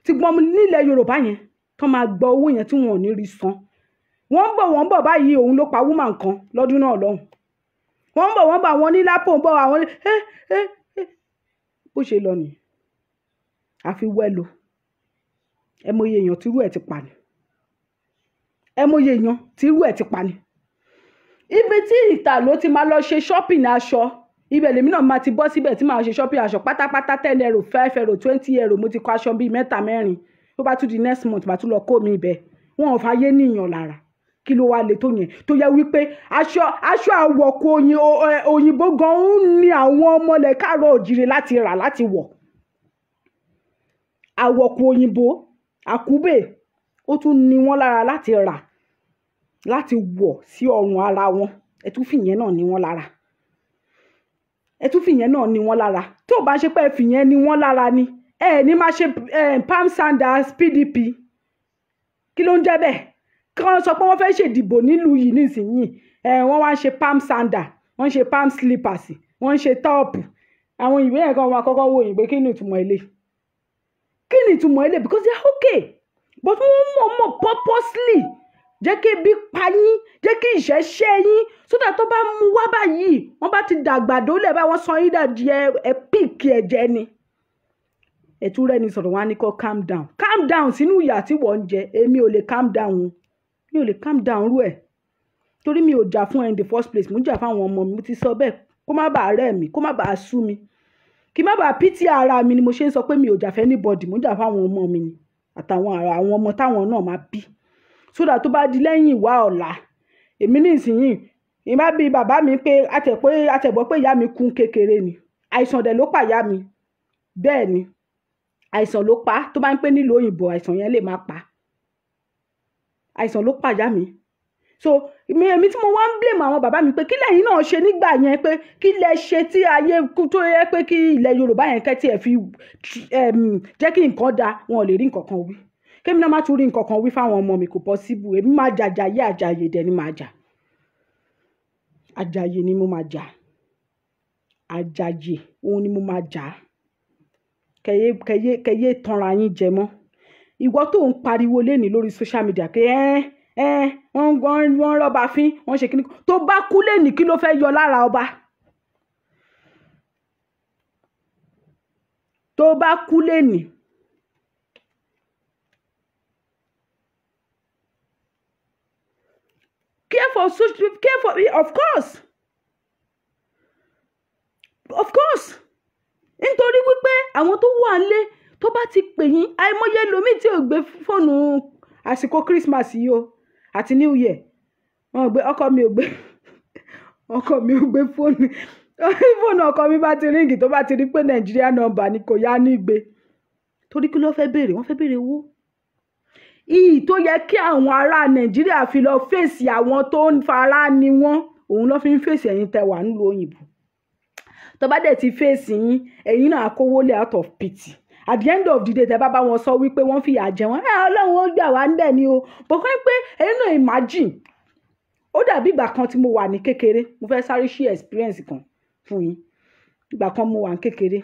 tí gbọ́n nílẹ̀ yorùbá yẹn tó máa gba owó yẹn tí wọn ò ní rí san wọ́n bọ̀ báyìí òun ló pa woman kan lọ́dún náà lọ́hùn wọ́n bọ̀ àwọn onílápò ń bọ̀ àwọn bó ṣe lọ nì àfi wẹ́lo ẹ mọye èèyàn tírú ẹ̀ ti pa ni ibi tí ìta ló ti máa lọ ṣe shopping aṣọ ibẹ̀ lèmi náà máa ti bọ́ síbẹ̀ tí màá ṣe shopping aṣọ pátápátá 10 euro 5 euro 20 euro mo ti kọ aṣọ bíi 3-4 tó bá tún di next month bá tún lọ kó mi ibẹ̀ wọn ò fàyè níyàn lára kí ló wá le tó yẹn tó yẹ wípé aṣọ àwọ̀kù òyìnbó gan ń ní àwọn ọmọlẹ̀ káàárọ̀ òjìrè láti rà láti wọ̀ àwọ̀kù òyìnbó àkúbè ó tún ní wọ́n lára láti rà láti wọ̀ sí ọrùn ara wọn ẹtúfìyẹn náà ní wọ́n lára tó bá ṣe pé ẹfìyẹn ní wọ́n lára ni ní máa ṣe palm sandals PDP kí ló ń jẹ́ bẹ́ẹ̀ kí wọ́n sọ pé wọ́n fẹ́ ṣèdìbò nílùú yìí nísìnyìí wọ́n wá ń ṣe palm sandal wọ́n ń ṣe palm slippers wọ́n ń ṣe tọ́ọ̀pù àwọn ìwé yẹn kan wọn àkọ́kọ́ wo òyìnbó kí ni ìtumọ̀ ilé because they are okay but wọ́n mọ̀ purposely jẹ́ kí ebi pa yín jẹ́ kí ìṣẹ́ ṣẹ́ yín sódà tó bá mú wá báyìí wọ́n bá ti dàgbà dólẹ̀ bá wọ́n san yín dàdí píìkì ẹ̀jẹ̀ ni ẹ̀túrẹ́ ni sọ̀rọ̀ wá ní kó calm down sínú ìyà tí wọ́n ń jẹ èmi ò lè calm down rú ẹ̀ torí mi ò jà fún ẹ in the first place mo ń jà fún àwọn ọmọ mi mo ti sọ bẹ́ẹ̀ kó má bàa rẹ̀ mí kó má bàa sú mi kí má bàa pítì ara mi ni mo ṣe ń sọ pé mi ò jà fẹ́ anybody mo ń jà fún àwọn ọmọ mi ni àtàwọn àwọn ọmọ táwọn náà máa bí sódà tó bá di lẹ́yìn ìwà ọ̀la èmi nísìnyìí ìmá bíi bàbá mi pé àtẹ̀gbọ́ pé ìyá mi kún kékeré ni àìsàn dẹ̀ ló pa ìyá mi bẹ́ẹ̀ ni àìsàn ló pa tó bá ń pè nílùú òyìnbó àìsàn yẹn lè má pa àìsàn ló pa ìyá mi so èmi tí mo wá ń blame àwọn bàbá mi pé kí lẹ́yìn náà ṣe nígbà yẹn pé kí lẹ ṣe tí ayé tó yẹ pé kí ilẹ̀ Yorùbá yẹn kẹ́tì ẹ̀ fi jẹ́ kí nǹkan da wọn ò lè rí nǹkan kan wí kémi náà má tún rí nǹkan kan wí fáwọn ọmọ mi kò possible èmi máa jà àjàyè àjàyè dẹ̀ ni máa jà àjàyè ni mo máa jà àjàyè òun ni mo máa jà kẹyẹ tanra yín jẹ mọ́ ìwọ tó ń pariwo lénìí lórí social media pé wọ́n rọ́bà fín wọ́n ṣe kíní tó bá kú lénìí kí ló fẹ́ yọ lára ọba tó bá kú lénìí care for of course nítorí wípé àwọn tó wà lé tó bá ti pè yín àìmọye lomi tí ò gbé fóònù àsìkò Christmas yìí o àti New Year wọn gbé ọkọ mi ò gbé fóònù ọkọ mi bá ti ríngì tó bá ti rí pé Nàìjíríà nọ́mbà ni kò yá ní gbé torí kí ló fẹ́ béèrè wọ́n fẹ́ béèrè owó iyì tó yẹ kí àwọn ará Nàìjíríà fi lọ fèsì àwọn tó ń fara ni wọ́n òun ló fi ń fèsì ẹ̀yin tẹ́ wà nílùú òyìnbó tó bá dẹ̀ ti fèsì yín ẹ̀yin náà kówó lé out of pity at the end of the day tẹ́ bá wọn sọ wípé wọ́n fìyà jẹ wọ́n Ọlọ́run ó gbà wá níbẹ̀ ni o bọ̀kọ́ pé ẹ̀yin náà imagine ó dàbí ìgbà kan tí mo wà ní kékeré mo fẹ́ sáré share experience kan fún yín ìgbà kan mo wà ní kékeré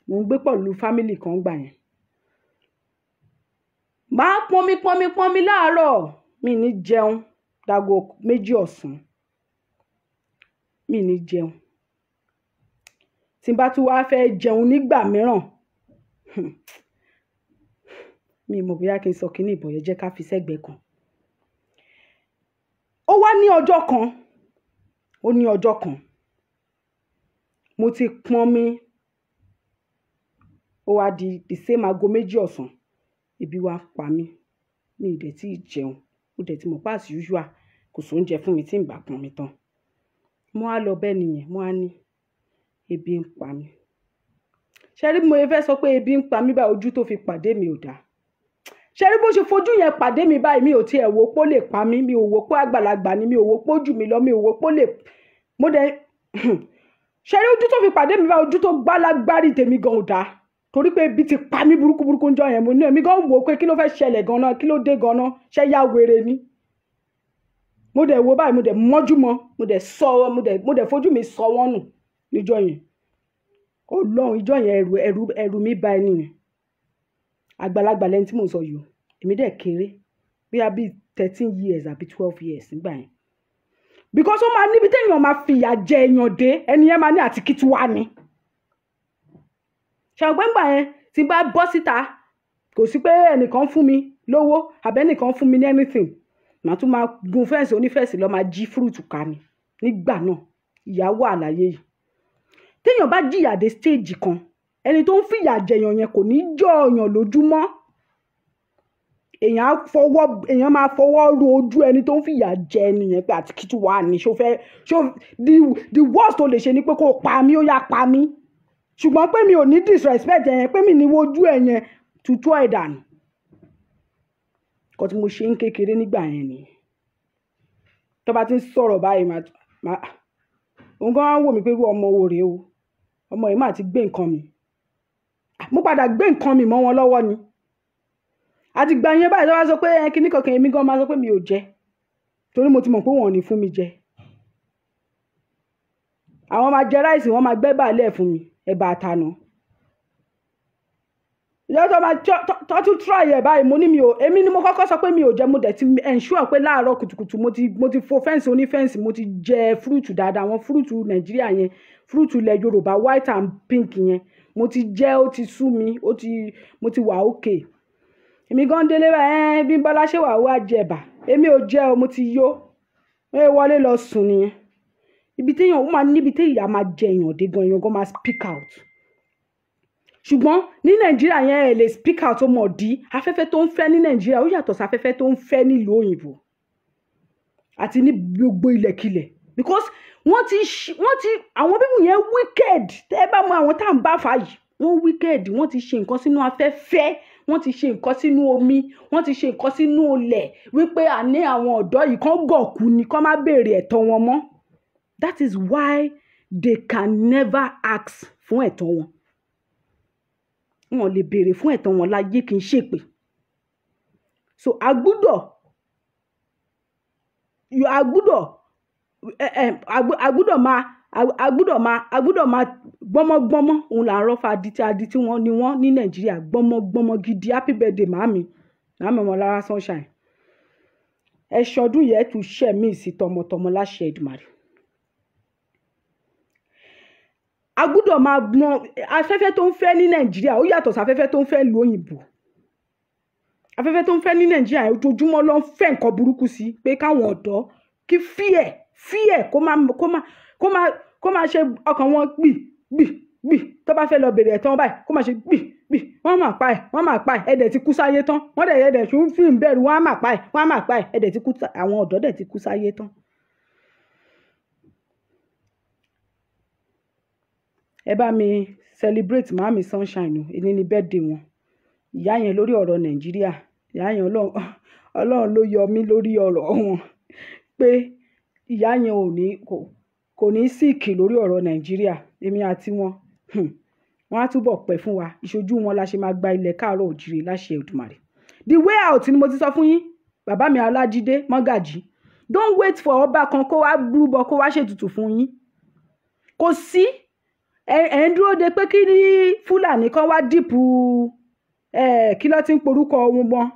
mo ń gbé pẹ̀lú family kan gbà yẹn máa pọnmi láàárọ̀ mi ní jẹun dago 2 ọ̀sán mi ní jẹun tí n bá tún wá fẹ́ jẹun nígbà mìíràn mi mọ̀ bóyá kí n sọ kíní ìbọ̀yẹ jẹ́ ká fi sẹ́gbẹ̀ẹ́ kan ó wá ní ọjọ́ kan mo ti pọnmi ó wá di the same aago 2 ọ̀sán ebi wá pa mí mi ì dẹ̀ tí ì jẹun mo dẹ̀ ti mọ̀ pé as usual kò sóúnjẹ fún mi tí n bá pọnmi tán mo á lọ bẹ́ẹ̀ nìyẹn mo á ní ebi ń pa mí ṣe rí mo fẹ́ sọ pé ebi ń pa mí báyìí ojú tó fi pàdé mi ò dáa ṣe rí bó ṣe fojú yẹn pàdé mi báyìí mi ò tiẹ̀ wò pó lè pa mí mi ò wò pó àgbàlagbà ni mi ò wò pó jù mí lọ mi ò wò pó lè mo dẹ̀ ṣe rí ojú tó fi pàdé mi báyìí ojú tó gbálágbárí tèmi gan ò dáa torí pé ebi ti pa mí burúkú ń jọ yẹn mo ní èmi gan wò pé kí ló fẹ́ ṣẹlẹ̀ gan-an kí ló dé gan-an ṣe yá wèrè ni mo dẹ̀ wo báyìí mo dẹ̀ mọ́jú mọ́ mo dẹ̀ fojú mi sọ wọ́n nù níjọ́ yẹn Ọlọ́run ìjọ́ yẹn ẹ̀rù mi bà ẹni yẹn àgbàlagbà lẹ́ni tí mò ń sọ yìí èmi dẹ̀ kéré bí i 13 years àbí 12 years nígbà yẹn because ó máa níbi téèyàn máa fìyà jẹ èèyàn dé ẹni yẹn máa ní àti kí tí wá ni ṣàgbọ́n gbà yẹn tí bá bọ́ síta kò sí pé ẹnìkan fún mi lówó àbẹ́nìkan fún mi ní anything màá tún máa gun fẹ́ǹsì onífẹ́ǹsì lọ máa jí fúrúùtù ká ni nígbà náà ìyàwó àlàyé yìí téèyàn bá jìyà dé stage kan ẹni tó ń fìyà jẹyàn yẹn kò ní jọ ọyàn lójúmọ́ èèyàn máa fọwọ́ ro ojú ẹni tó ń fìyà jẹ ẹni yẹn pé àti kìtù wà ní the worst tó lè ṣe ni pé kó pa mí ó yá pa mí ṣùgbọ́n pé mi ò ní disrespect yẹn pé mi ní wojú ẹ̀ yẹn tutù ẹ̀ dànù kọ́ tí mo ṣe ń kékeré nígbà yẹn ni tó bá ti ń sọ̀rọ̀ báyìí òun gan wò mí pé irú ọmọ wo rèé o ọmọ yìí máa ti gbé nǹkan mi mo padà gbé nǹkan mi mọ́ wọn lọ́wọ́ ni àti gbà yẹn báyìí tó bá sọ pé kíní kankan èmi gan máa sọ pé mi ò jẹ torí mo ti mọ̀ pé wọn ò ní fún mi jẹ àwọn máa jẹ ráìsì wọn máa gbẹ́ bàálẹ̀ fún mi ẹ̀bà àtànà ìyá tó máa tó tún try ẹ̀ báyìí mo ní èmi ni mo kọ́kọ́ sọ pé mi ò jẹ mo dẹ̀ ti ensure pé láàárọ̀ kùtùkùtù mo ti fo fẹ́ǹsì onífẹ́ǹsì mo ti jẹ fúrúùtù dáadáa àwọn fúrúùtù Nàìjíríà yẹn fúrúùtù ilẹ̀ Yorùbá white and pink yẹn mo ti jẹ ó ti sú mi mo ti wà okay èmi gan délé báyìí bí Bọ́lá ṣe wà wá jẹ̀bà èmi ò jẹ́ o mo ti yó ẹ wọlé lọ sùn nìyẹn ibi téèyàn ó máa níbi téèyàn máa jẹ èèyàn dé gan èèyàn gan máa speak out ṣùgbọ́n ní Nàìjíríà yẹn ẹ lè speak out ó mọ̀ dí afẹ́fẹ́ tó ń fẹ́ ní Nàìjíríà ó yàtọ̀ sí afẹ́fẹ́ tó ń fẹ́ nílùú òyìnbó àti ní gbogbo ilẹ̀kilẹ̀ because wọ́n ti àwọn bíbù yẹn wicked tẹ́ ẹ bá mọ àwọn tá à ń bá fà yìí wọ́n wicked, wọ́n ti ṣe nǹkan sínú afẹ́fẹ́, wọ́n ti ṣe nǹkan sínú omi, wọ́n ti ṣe nǹkan sínú ilẹ̀ wípé àní àwọn ọ̀dọ́ yìí kàn gọ̀kú ni kàn má béèrè ẹ̀tọ́ wọn mọ́. That is why they can never ask fún ẹ̀tọ́ wọn. Wọn lè béèrè fún ẹ̀tọ́ wọn láyé, kì í ṣèpè. So a gbọ́dọ̀ máa gbọ́mọgbọ́mọ, òun là ń rọ́fà adití wọn ni wọ́n ní Nàìjíríà, gbọ́mọgbọ́mọ gidi. Happy birthday màámi Ọmọlára Sunshine. Ẹ ṣọdún yẹn tún ṣẹ́ mí sí tọmọtọmọ láṣẹ Èdùmàrè. A gbọ́dọ̀ máa gbọ́n afẹ́fẹ́ tó ń fẹ́ ní Nàìjíríà ó yàtọ̀ sí afẹ́fẹ́ tó ń fẹ́ ìlú òyìnbó. Afẹ́fẹ́ tó ń fẹ́ ní Nàìjíríà ojoojúmọ́ ló ń fẹ́ nǹkan burúkú sí pé káwọn ọ̀dọ́ kí fear kó máa ṣe ọkàn wọn gbì tó bá fẹ́ lọ bèrè ẹ̀tọ́ báyìí kó máa ṣe gbì wọ́n máa pa ẹ̀ ẹ̀dẹ̀ ti kú sáyé tán, wọ́n ẹ̀dẹ̀ tún fi ń bẹ̀rù wọ́n máa pa ẹ̀ ẹ̀dẹ̀ ti kú, àwọn ọ̀dọ́ dẹ̀ ti kú sáyé tán. Ẹ bá mi celebrate màámi Sunshine o, èyí ni birthday wọn. Ìyá yẹn lórí ọ̀rọ̀ Nàìjíríà, ìyá yẹn Ọlọ́run ló yọ mí lórí ọ̀rọ̀ wọn pé ìyá yẹn kò ní síìkì lórí ọ̀rọ̀ Nàìjíríà. Èmi àti wọn á túbọ̀ pẹ́ fún wa. Ìṣojú wọn la ṣe máa gba ilẹ̀ káàárọ̀ òjìrè láṣẹ Èdùmàrè. The way out ni mo ti sọ fún yín, bàbá mi Alájídé Mọ́gàjí. Don't wait for ọba kan kó wá rúbọ kó wá ṣètùtù fún yín. Kò sí ẹ̀ ń dúró de pé kí ní Fúlàní kan wá dìpù kí ló ti ń porúkọ ohun wọn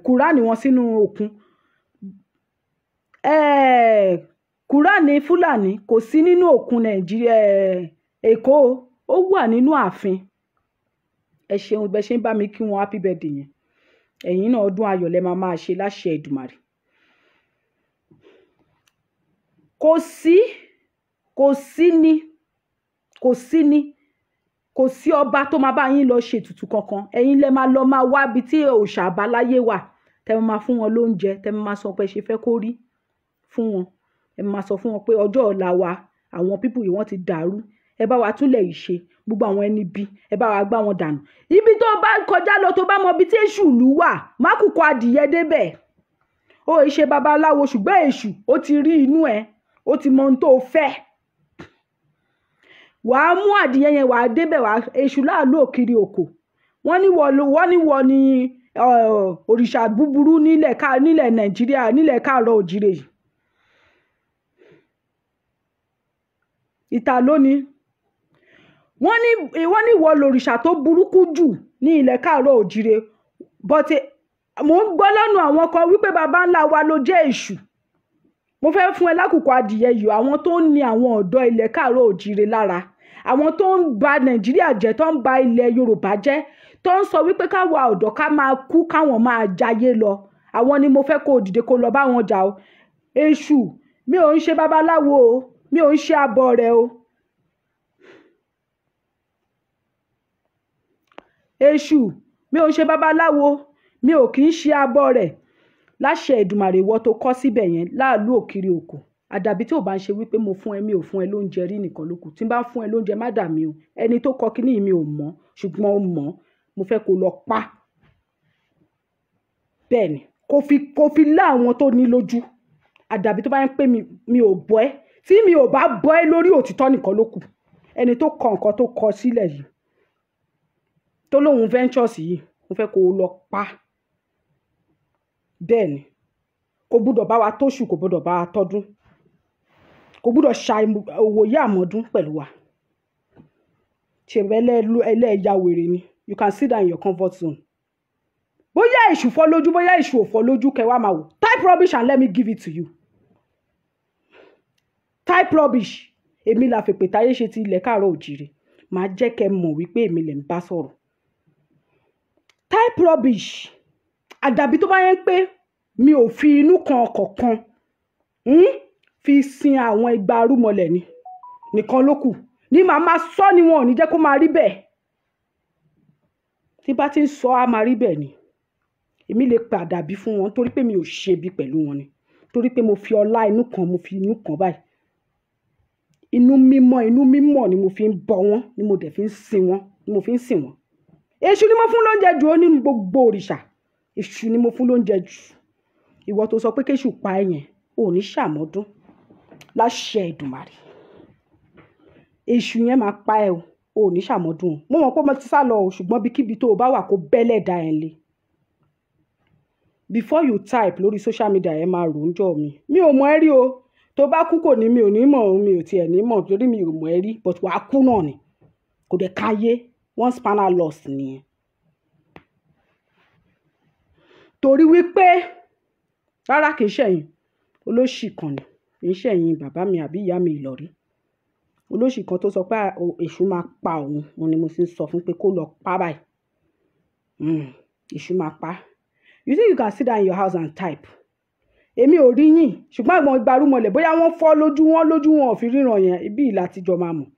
Kùránì wọn sínú òkun. Kùránì Fúlàní kò sí nínú òkun Nàìjíríà Èkó, ó wà nínú ààfin. Ẹ ṣeun bẹ́ẹ̀ ṣe ń bá mi kí wọn happy birthday yẹn. Ẹ̀yin náà ọdún ayọ̀ lẹ máa ṣe láṣẹ Èdùmàrè. Kò sí ọba tó máa bá yín lọ ṣètùtù kankan. Ẹ̀yin lẹ máa lọ máa wá bí tí òòṣà àbáláyé wà, tẹ́ máa fún wọn lóúnjẹ, tẹ́ máa sọ pé ṣe fẹ́ kó rí fún wọn. Ẹ máa sọ fún wọn pé ọjọ́ ọ̀la wa àwọn pípù yìí wọ́n ti dàrú, ẹ bá wa túnlẹ̀ yìí ṣe, gbogbo àwọn ẹni bí ẹ bá wa gbá wọn dànù. Ibi tó bá kọjá lọ tó bá mọ ibi tí èṣù ìlú wà, má kúkọ adìyẹ débẹ̀. Ó ṣe babaláwo ṣùgbọ́n èṣù ó ti rí inú ẹ, ó ti mọ ohun tó fẹ́. Wàá mú adìyẹ yẹn wàá débẹ̀, wàá èṣù láàlú òkiri òkò. Wọ́n ní wọ́n ní òrìṣà búburú nílẹ̀ Nàìjíríà, nílẹ̀ káàárọ̀ òjìrè yìí. Ìta lónìí wọ́n ní ìwọ lòrìṣà tó burúkú jù ní ilẹ̀ káàárọ̀ òjìrè, but mò ń gbọ́ lọ́nà àwọn kan wípé baba ńlá wa ló jẹ́ èṣù. Mo fẹ́ fún ẹ lákòókò adìyẹ yìí, àwọn tó ń ní àwọn ọ̀dọ́ ilẹ̀ káàárọ̀ òjìrè lára, àwọn tó ń ba Nàìjíríà jẹ́, tó ń ba ilẹ̀ Yorùbá jẹ́, tó ń sọ wípé káwa ọ̀dọ́ ká máa kú káwọn máa jayé lọ, àwọn ni mo fẹ́ kó dìde kó lọ bá wọn jà o. Èṣù, mi ò ń ṣe babaláwo o, mi ò ń ṣe abọ rẹ o. Èṣù, mi ò ń ṣe babaláwo, mi ò kì í ṣe abọ rẹ. Láṣẹ Èdùmàrè wọ tó kọ́ síbẹ̀ yẹn láàlú òkiri òkò. Àdàbí tí ò bá ń ṣe wípé mo fún ẹ, mi ò fún ẹ lóúnjẹ rí nìkan lókù. Tí n bá fún ẹ lóúnjẹ má dà mí o. Ẹni tó kọ kíní mi ò mọ̀, ṣùgbọ́n ó mọ̀. Mo fẹ́ kó lọ pa. Bẹ́ẹ̀ ni, kó fi lá àwọn tó ní lójú. Àdàbí tó bá ń pè mi ò bọ́ ẹ. Tí mi ò bá bọ́ ẹ lórí òtítọ́ nìkan lókù. Ẹni tó kọ nǹkan tó kọ sílẹ̀ yìí, tó lóhun ventures yìí, mo fẹ́ kó lọ pa. Bẹ́ẹ̀ ni, kò gbúdọ̀ bá wa tóṣù, kò gbúdọ̀ bá wa tọ́dún, kò gbúdọ̀ ṣa owó yá àmọ́dún pẹ̀lú wa. Ṣe ẹlẹ́ẹ̀yà wèrè ni. You can sit down in your comfort zone. Bóyá èṣù fọ́ lójú, bóyá èṣù ò fọ́ lójú, kẹwàá máa wò. Type rubbish and let me give it to you. Type rubbish. Èmi la fèpè táyé ṣe ti ilẹ̀ káàárọ̀ òjìrè. Màá jẹ́ kẹ́ mọ̀ wípé èmi lẹ̀ ń bá sọ̀rọ̀. Type rubbish. Àdàbí tó bá yẹn pé mi ò fi inú kan ọkọ̀ kan fi sin àwọn igba arúmọlẹ̀ ni nìkan ló kù ní màá máa sọ ni wọn ò ní jẹ́ kó máa rí bẹ́ẹ̀. Tí bá ti ń sọ á máa rí bẹ́ẹ̀ ni. Èmi lè pa àdàbí fún wọn torí pé mi ò ṣe bí pẹ̀lú wọn ni, torí pé mo fi ọlá inú kan, mo fi inú kan báyìí. Inú mímọ́ ni mo fi ń bọ wọn, ni mo dẹ̀ fi ń sin wọn. ni mo fi ń sìn wọ́n. Èṣù ni mo fún lóúnjẹ jù ó nínú gbogbo òrìṣà. Èṣù ni mo fún lóúnjẹ jù. Ìwọ tó sọ pé kéṣù pa ẹ yẹn ò ní ṣàmọ́dún láṣẹ Èdùmàrè. Èṣù yẹn máa pa ẹ o, ò ní ṣàmọ́dún o. Mo mọ̀ pé mo ti sá lọ o, ṣùgbọ́n bíkíbi tó o bá wà kó bẹ́lẹ̀ dá ẹ lé. Before you type lórí social media ẹ máa rò ń jọ mi. Mi ò mọ̀ ẹ́ rí o. Tó bá kú kò ní mi ò ní mọ̀ o, mi ò tiẹ̀ ní mọ̀ torí mi ò mọ̀ ẹ́ rí, but wàá kú náà ni. Kò dẹ̀ káyé, one spanner loss nìyẹn. Torí wípé rárá kìí ṣẹ̀yìn olóṣì kan ni, kìí ṣẹ̀yìn bàbá mi àbí ìyá mi Ìlọ̀rí. Olóṣì kan tó sọ pé èṣù máa pa òun, òun ni mo sì ń sọ fún pé kó lọ pa báyìí. Èṣù máa pa. You think you can sit down in your house and type? Èmi ò rí yín, ṣùgbọ́n àwọn ìgbárùmọ̀lẹ̀ bóyá wọ́n fọ́ lójú wọn ò fi ríran yẹn, ibi ìlà àtijọ́ máa mọ̀.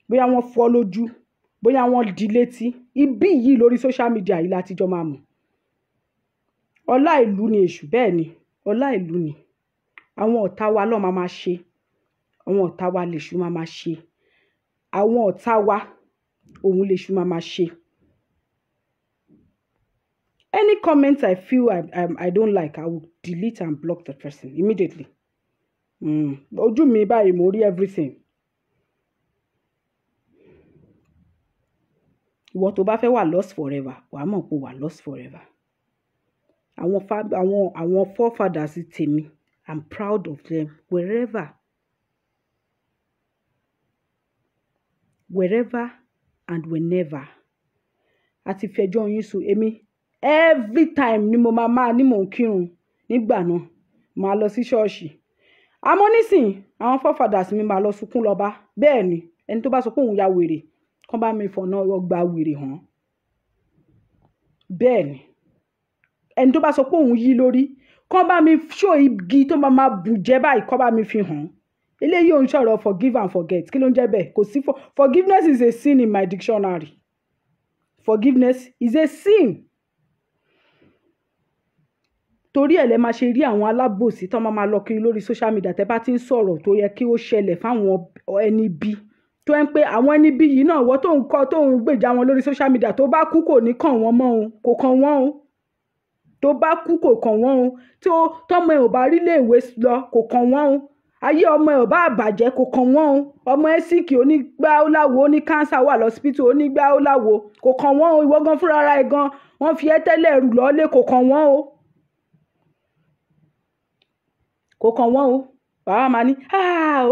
Bóyá wọ́n fọ́ lójú, bóyá wọ́n di létí, ibi yìí lórí social media yìí látijọ́ máa mọ̀. Ọlá ìlú ni èṣù, bẹ́ẹ̀ ni, ọlá ìlú ni. Àwọn ọ̀tá wa náà máa ṣe, àwọn ọ̀tá wa lèṣù máa ṣe, àwọn ọ̀tá wa òun lèṣù máa ṣe. Any comment I feel I don't like, I will delete and block the person immediately. Ojú mi báyìí mo rí everything. Ìwọ tó bá fẹ́ wà lost forever, wàá mọ̀ pé wà lost forever. Àwọn forefathers tèmi, I'm proud of them wherever and whenever. Àti fẹjọ́ yín sùn èmi. Every time ni mo máa ní mò ń kírun nígbà náà máa lọ sí ṣọ́ọ̀ṣì. Àmọ́ nísìnyí àwọn forefathers mi máa lọ sunkún lọ bá. Bẹ́ẹ̀ ni ẹni tó bá sọ pé òun ya wèrè kán bá mi fọ̀nà ọgbà wèrè hàn. Bẹ́ẹ̀ ni ẹni tó bá sọ pé òun yí lórí kán bá mi ṣó igi tó máa bù jẹ́ báyìí kán bá mi fi hàn. Eléyìí ò ń sọ̀rọ̀ forgive and forget. Kí ló ń jẹ́ bẹ́ẹ̀? Kò sí forgiveness is a sin in my dictionary. Forgiveness is a sin. Torí ẹ̀ lẹ máa ṣe rí àwọn alábòsí tó máa lọ kiri lórí social media tẹ́ bá ti ń sọ̀rọ̀ tó yẹ kí ó ṣẹlẹ̀ fáwọn ẹni bí. Tó ń pé àwọn ẹni bí yìí náà wọ́n tó ń gbèjà wọn lórí social media tó bá kú kò ní kàn wọ́n mọ́ o, kò kàn wọ́n o. Tó bá kú kò kàn wọ́n o. Tọ́mọ ẹ̀ ò bá rí iléèwé lọ kò kàn wọ́n o. Ayé ọmọ ẹ̀ ò bá bàjẹ́ kò kàn wọ́n o. Ọmọ ẹ̀ síkì onígbá ó láwo, ó ní cancer wà lọ́sípítù onígbá ó láwo kò kàn wọ́n o. Ìwọ gan fúnra ara ẹ̀ gan wọ́n fi ẹ́ tẹ́lẹ̀ rù lọ́lé kò kàn wọ́n o. Kò kàn wọ́n o. Bàbá máa ní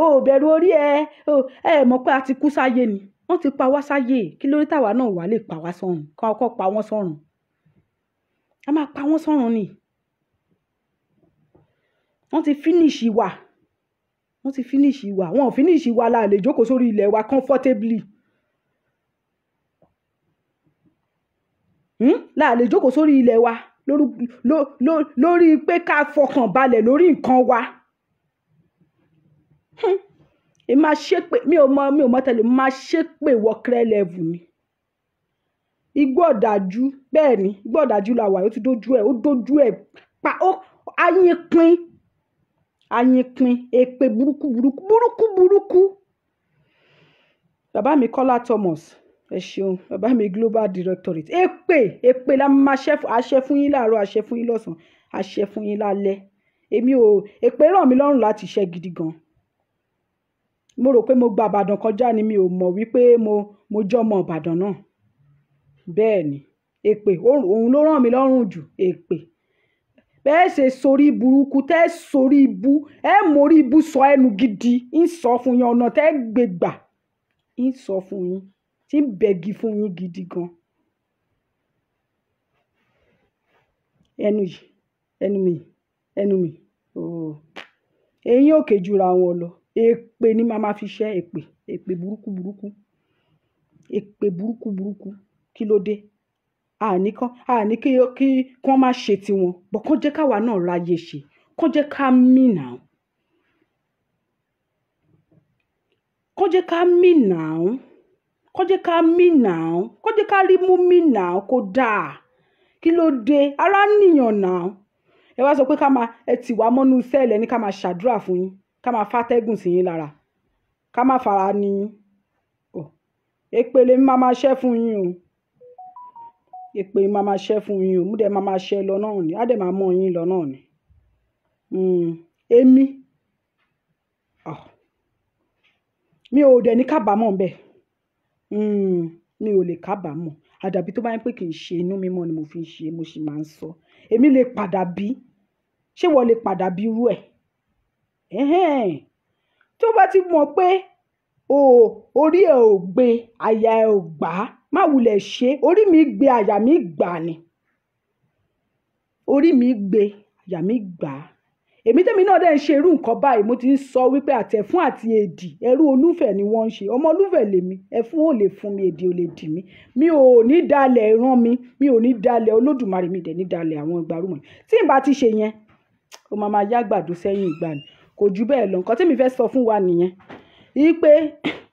ó bẹ̀rù orí ẹ mọ̀ pé a ti kú sáyé ni. Wọ́n ti pa wá sáyé, kí lórí táwa náà wà lè pa wá sọ́run kọ́ pa wọ́n sọ́run. A máa pa wọ́n sọ́run ni. Wọ́n ti finish wa. Wọ́n ti finish wa. Wọ́n ò finish wa la lè jókòó sórí ilẹ̀ wa comfortably. La lè jókòó sórí ilẹ̀ wa lórí pé ká fọkàn balẹ̀ lórí nǹkan wa. Èmi máa ṣépè mi ò mọ̀ tẹ́lẹ̀ mo máa ṣépè wọ clear level ni. Igbó ọ̀dájú bẹ́ẹ̀ ni igbó ọ̀dájú la wà ó ti dojú ẹ̀ pa ó ayínpin èpè burúkú. Bàbá mi Kọ́lá Thomas ẹ ṣeun, bàbá mi Global Directorate èpè la máa àṣẹ fún yín láàárọ̀, àṣẹ fún yín lọ́sàn-án, àṣẹ fún yín lálẹ́. Èpè ràn mí lọ́rùn láti ṣe gidi gan. Mo rò pé mo gba Ìbàdàn kọjá ni mi ò mọ̀ wípé mo jọmọ Ìbàdàn náà. Bẹ́ẹ̀ ni èpè òun ló ràn mí lọ́rùn jù. Èpè bẹ́ẹ̀ ṣe sórí burúkú tẹ́ sórí ibú mórí ibú sọ ẹnu gidi ń sọ fún yín ọ̀nà tẹ́ gbégbà ń sọ fún yín tí ń bẹ̀gì fún yín gidi gan. ẹnu mi eyín òkè jura wọn lọ. Èpè ni màá fi ṣẹ́ èpè burúkú. Èpè burúkú kí ló dé? Àní kí wọ́n má ṣe tiwọn bọ̀ kán jẹ́ káwa náà ráyè ṣe kán jẹ́ ká mí náà. Kán jẹ́ ká rí mú mí náà kó dáa. Kí ló dé? Ara níyàn náà. Ẹ wá sọ pé ẹ tì wá mọ́nú sẹ́ẹ̀lì ẹni ká máa ṣàdúrà fún yín ká máa fàtẹ́gùn sí yín lára ká máa fara ní yín. èpè lèmi máa ṣẹ́ fún yín o. Èpè máa ṣẹ́ fún yín o. Mú dẹ̀ máa ṣẹ́ lọ náà ni. Á dẹ̀ máa mọ̀ yín lọ náà ni. Èmi mi ò dẹ̀ ní kábàámọ̀ ńbẹ̀. Mi ò lè kábàámọ̀. Àdàbí tó bá yẹ pé kì í ṣe inú mímọ́ ni mo fi ń ṣe, mo sì máa ń sọ. Èmi lè padà bí. Ṣé wọ́n lè padà bí irú ẹ̀? Tó bá ti mọ̀ pé orí ẹ̀ ò gbé, àyà ẹ̀ ò gbà, má wulẹ̀ ṣe. Orí mi gbé, àyà mi gbà ni. Orí mi gbé, àyà mi gbà. Èmi tẹ́mi náà dẹ̀ ń ṣe irú nǹkan báyìí. Mo ti ń sọ wípé àtẹ̀fún àti èdì ẹrú olúfẹ̀ ni wọ́n ń ṣe. Ọmọ olúfẹ̀ lèmi. Ẹ̀fún ò lè fún mi, èdì ò lè dì mí. Mi ò ní dalẹ̀ ìran mi. Mi ò ní dalẹ̀ Olódùmarè, mi dẹ̀ ní dalẹ̀ àwọn ìgbárùmọ̀. Tí n bá ti ṣe yẹn, ó máa yá gbàdo sẹ́yìn ìgbà ni. Kò ju bẹ́ẹ̀ lọ. Nǹkan tí mi fẹ́ sọ fún wa nìyẹn. Wípé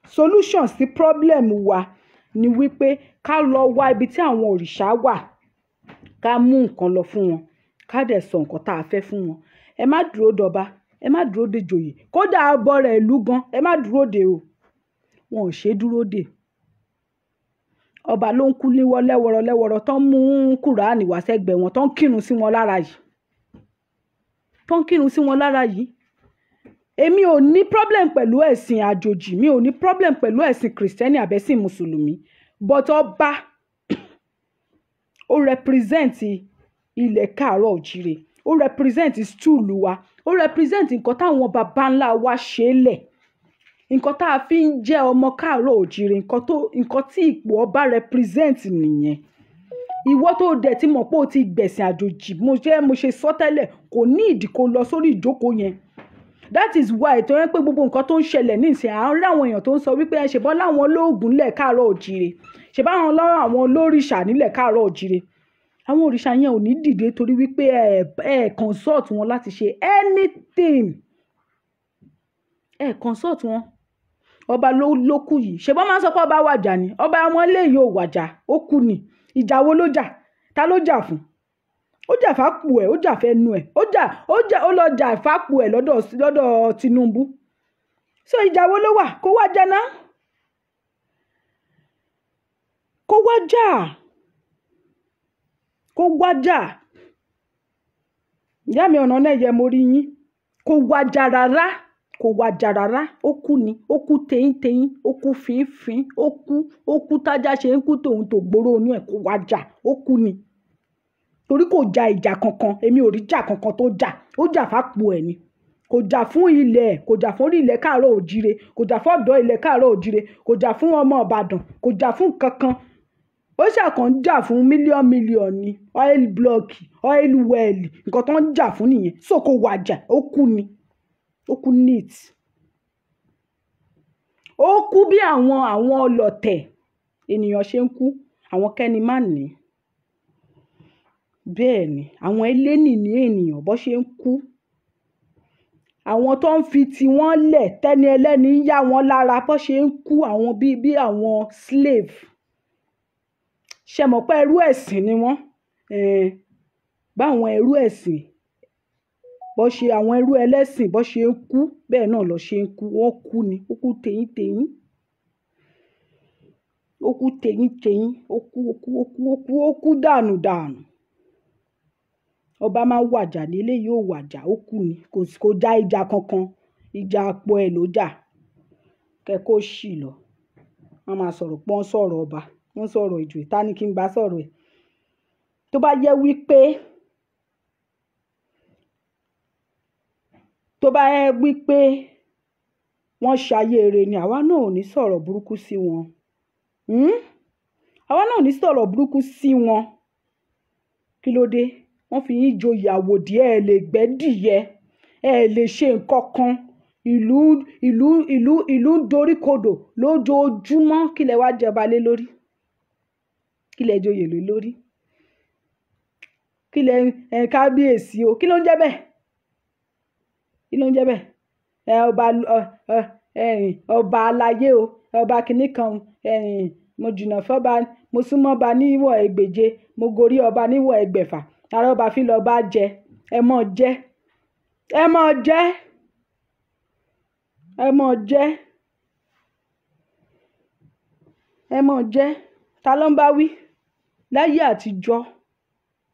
solution sí problem wa ni wípé ká lọ wá ibi tí àwọn òrìṣà wà. Ká mú nǹkan lọ fún wọn. Ká dẹ̀ sọ nǹkan tá a fẹ́ fún wọn. Ẹ má dúró dọba. Ẹ má dúró de joyè. Kódà abọ́ rẹ̀ ìlú gan. Ẹ má dúró de o. Wọn ò ṣe dúró de. Ọba ló ń kú níwọ́ lẹ́wọ̀rọ̀ tán mú Kùránì wá sẹ́gbẹ̀ẹ́ wọn, tán kírun sí wọn lára yìí. Tán kírun sí wọn lára yìí. Èmi ò ní problem pẹ̀lú ẹ̀sìn àjòjì. Mi ò ní problem pẹ̀lú ẹ̀sìn Kìrìsìtẹ́nì àbẹ́sìn Mùsùlùmí. But ọba ó represent ilẹ̀ káàárọ̀ òjìrè. Ó represent stool wa. Ó represent nǹkan táwọn baba ńlá wa ṣe lẹ̀. Nǹkan tá a fi ń jẹ́ ọmọ káàárọ̀ òjìrè. Nǹkan tí ipò ọba represent nìyẹn. Ìwọ tó dẹ̀ ti mọ̀ pé o ti gbẹ̀sìn àjòjì. Mo ṣe sọ tẹ́lẹ̀, kò ní ìdí kó lọ sórí ìjókòó yẹn. That is why tó yẹ pé gbogbo nǹkan tó ń ṣẹlẹ̀ nísìnyí, à ń rí àwọn èèyàn tó ń sọ wípé ẹ ṣèbọn láwọn olóògùn nílẹ̀ káàárọ̀ òjìrè. Ṣèbọn àwọn olórìṣà nílẹ̀ káàárọ̀ òjìrè. Àwọn òrìṣà yẹn ò ní dìde torí wípé ẹ consult wọn láti ṣe anything. Ẹ consult wọn. Ọba ló kú yìí. Ṣèbọn máa ń sọ pé ọba wàjà ni. Ọba ọmọ ilé yìí ò wàjà. Ó kú ni. Ìjà wo ló jà? Ta ló jà fún? Ó jà fápù ẹ̀, ó jà fẹ́nu ẹ̀. Ó lọ jà fápù ẹ̀ lọ́dọ̀ Tinubu. So ìjà wo ló wà? Kó wá jà náà. Kó wá jà. Kó wá jà. Ìyá mi Ọ̀nànẹ́yẹ mo rí yín. Kó wá jà rárá. Kó wá jà rárá. Ó kú ni. Ó kú tẹ́yìn. Ó kú fínfín. Ó kú tájá ṣe ń kú tòun tó gbóró inú ẹ̀. Kó wá jà. Ó kú ni. Torí kò ja ìjà kankan. Èmi ò rí jà kankan tó jà. Ó jà fápò ẹ̀ ni. Kò jà fún ilẹ̀ ẹ̀. Kò jà fún orí ilẹ̀ káàárọ̀ òjìrè. Kò jà fún ọ̀dọ́ ilẹ̀ káàárọ̀ òjìrè. Kò jà fún ọmọ Ìbàdàn. Kò jà fún kankan. Ó ṣàkàn jà fún mílíọ̀n ni. Oil block, oil well. Nǹkan tó ń jà fún nìyẹn. So kò wá jà. Ó kú ni. Ó kú neat. Ó kú bí àwọn ọlọ̀tẹ̀ ènìyàn ṣe ń kú. Àwọn kẹ́ni má ní. Bẹ́ẹ̀ ni. Àwọn eléni ní ènìyàn bó ṣe ń kú. Àwọn tó ń fi ti wọ́n lẹ̀ tẹ́ni ẹlẹ́ni yá wọn lára bó ṣe ń kú. Àwọn bí àwọn slave. Ṣé mọ̀ pé ẹrú ẹ̀sìn ni wọ́n? Báwọn ẹrú ẹ̀sìn bó ṣe àwọn ẹrú ẹlẹ́sìn bó ṣe ń kú bẹ́ẹ̀ náà lọ ṣe ń kú. Wọ́n kú ni. Ó kú tẹ́yìn. Ó kú tẹ́yìn. Ó kú dànù. Ọba máa wàjà ní eléyìí ò wàjà. Ó kú ni. Kò já ìjà kankan. Ìjà àpò ẹ̀ ló jà. Kẹ́kọ̀ọ́ ṣì lọ. Wọ́n máa sọ̀rọ̀ pé wọ́n sọ̀rọ̀ ọba. Wọ́n sọ̀rọ̀ ìjòyè. Ta ni kí n bá sọ̀rọ̀ ẹ̀? Tó bá yẹ wípé wọ́n ṣayé eré ni àwa náà ò ní sọ̀rọ̀ burúkú sí wọn. Àwa náà ò ní sọ̀rọ̀ burúkú sí wọn. Kí ló dé? Wọ́n fi yín joyè àwòdì. Ẹ lè gbẹ́dìyẹ. Ẹ lè ṣe nǹkan kan. Ìlú ń doríkodò lójoojúmọ́. Kí lẹ wá jẹba lé lórí? Kí lẹ joyè lé lórí? Kí lẹ kábíyèsí o? Kí ló ń jẹ́ bẹ́ẹ̀? Kí ló ń jẹ́ bẹ́ẹ̀? Ọba aláyé o. Ọba kìíní kan. Mo jìnnà fọ́ba. Mo súnmọ́ ọba níwọ̀n ẹgbẹ̀je. Mo gorí ọba níwọ̀n ẹgbẹ̀fà. Ara ọba fi lọ bá jẹ. Ẹ mọ̀ jẹ́. Ẹ mọ̀ jẹ́. Ẹ mọ̀ jẹ́. ẹ mọ̀ jẹ́ ta ló ń bá wí láyé àtijọ́